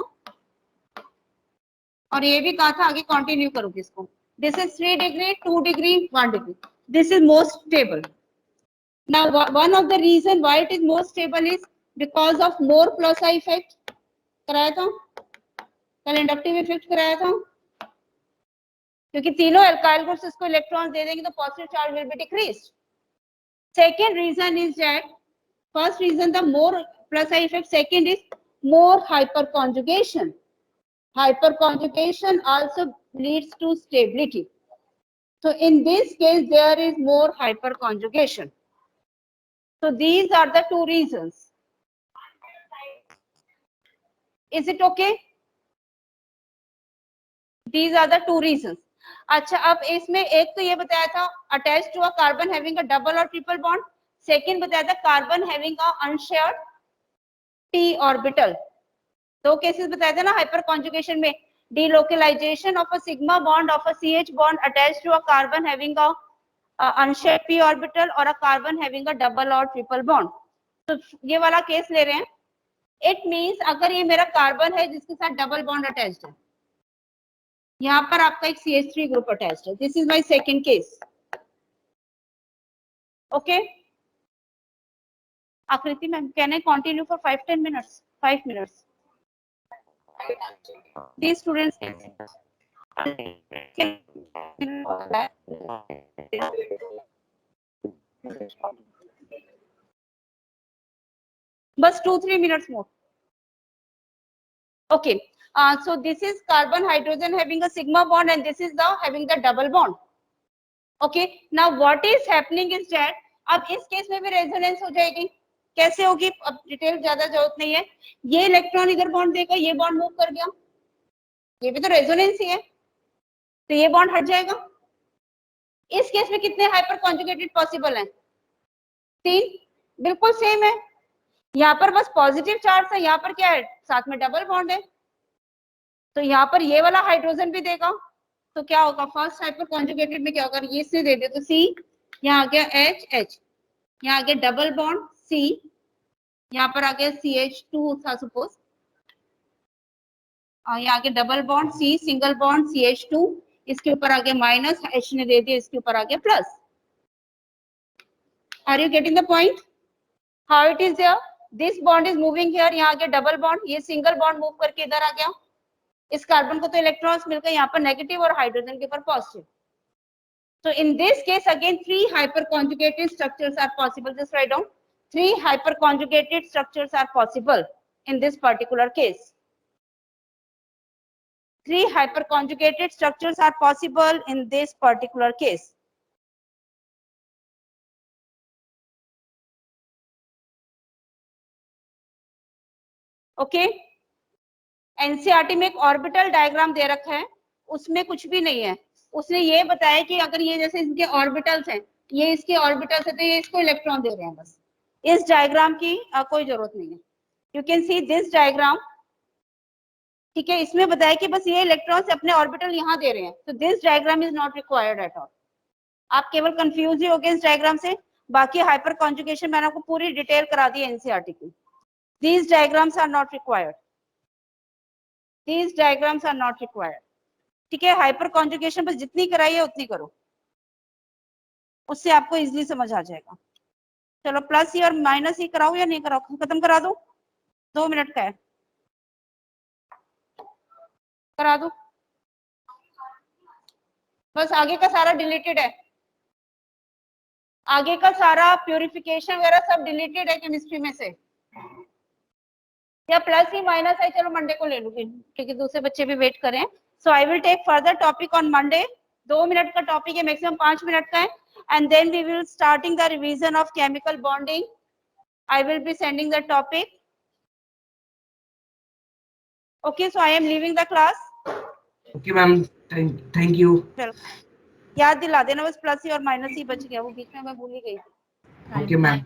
और ये भी कहा था, आगे कंटिन्यू करूंगी इसको. This is 3 degree 2 degree 1 degree. This is more stable. Now one of the reason why it is more stable is because of more plus I effect. कराया था कल, इंडक्टिव इफेक्ट कराया था, क्योंकि तीनों अल्काइल ग्रुप्स इसको इलेक्ट्रॉन्स दे देंगे तो positive charge will be decreased. Second reason is that, first reason the more plus I effect, second is more hyperconjugation. Hyperconjugation also leads to stability. So in this case there is more hyperconjugation. So these are the 2 reasons. Is it okay? These are the 2 reasons. अच्छा, अब इसमें एक तो ये बताया था attached to a carbon having a double or triple bond. Second बताया था carbon having a unshared p orbital. 2 cases बताया था ना hyperconjugation में. Delocalization of a sigma bond of a CH bond attached to a carbon having a unshared p orbital or a carbon having a double or triple bond. तो ये वाला केस ले रहे हैं. इट मीन्स अगर ये मेरा कार्बन है जिसके साथ डबल बॉन्ड अटैच्ड है, यहाँ पर आपका एक CH3 ग्रुप अटैच्ड है. This is my second case. Okay Aakriti ma'am, can I continue for 5-10 minutes? 5 minutes. These students, बस 2-3 minutes more. Okay. So this is carbon hydrogen having a sigma bond, and this is the having the double bond. Okay. Now what is happening is that अब इस केस में भी रेजोनेंस हो जाएगी. कैसे होगी? अब डिटेल ज्यादा जरूरत नहीं है. ये इलेक्ट्रॉन इधर बॉन्ड देगा, ये बॉन्ड मूव कर गया, ये भी तो रेजोनेंस ही है, तो ये बॉन्ड हट जाएगा. इस केस में कितने हाइपर कॉन्जुगेटेड पॉसिबल हैं? 3. बिल्कुल सेम है. यहाँ पर बस पॉजिटिव चार्ज है, यहाँ पर क्या है? साथ में डबल बॉन्ड है, तो यहाँ पर ये वाला हाइड्रोजन भी देगा. तो क्या होगा? फर्स्ट हाइपर कॉन्जुगेटेड में क्या होगा? ये इससे दे दे तो C, यहाँ आ गया H, यहाँ आ गया डबल बॉन्ड C, यहाँ पर आ गया CH2 था सपोज, यहाँ आ गया double bond C, single bond CH2, इसके ऊपर आ गया माइनस, H ने दे दिया, इसके ऊपर आ गया plus. Are you getting the point? How it is there? This bond is moving here, यहाँ आ गया डबल बॉन्ड, ये सिंगल बॉन्ड मूव करके इधर आ गया. इस कार्बन को तो इलेक्ट्रॉन्स मिल गए, यहाँ पर नेगेटिव और हाइड्रोजन के ऊपर positive. So in this case again 3 hyperconjugated structures are possible. Just write down 3 hyperconjugated structures are possible in this particular case. 3 hyperconjugated structures are possible in this particular case. Okay. NCERT में एक ऑर्बिटल डायग्राम दे रखा है, उसमें कुछ भी नहीं है. उसने ये बताया कि अगर ये जैसे इनके ऑर्बिटल्स हैं, ये इसके ऑर्बिटल्स है, तो ये इसको इलेक्ट्रॉन दे रहे हैं. बस इस डायग्राम की कोई जरूरत नहीं है. You can see this diagram. ठीक है, इसमें बताया कि बस ये इलेक्ट्रॉन्स अपने ऑर्बिटल यहाँ दे रहे हैं, तो this diagram is not required at all. आप केवल कंफ्यूज ही हो गए इस डायग्राम से. बाकी हाइपर कॉन्जुगेशन मैंने आपको पूरी डिटेल करा दी एनसीईआरटी की. These diagrams are not required. These diagrams are not required. ठीक है, हाइपर कॉन्जुगेशन बस जितनी कराई है उतनी करो, उससे आपको इजीली समझ आ जाएगा. चलो प्लस ही और माइनस ही कराओ या नहीं कराओ? खत्म करा दो, 2 मिनट का है, करा दो. बस आगे का सारा डिलीटेड है, आगे का सारा प्यूरिफिकेशन वगैरह सब डिलीटेड है केमिस्ट्री में से. या प्लस ही माइनस है, चलो मंडे को ले लूंगी क्योंकि दूसरे बच्चे भी वेट करें. So I will take further topic on Monday. 2 minute का टॉपिक है, मैक्सिमम 5 मिनट का है. And then we will starting the revision of chemical bonding. I will be sending the topic. Okay, so I am leaving the class. Okay ma'am, thank you. याद दिला देना, बस प्लस ही और माइनस ही बच गया, वो बीच में मैं भूल ही गई. Okay ma'am.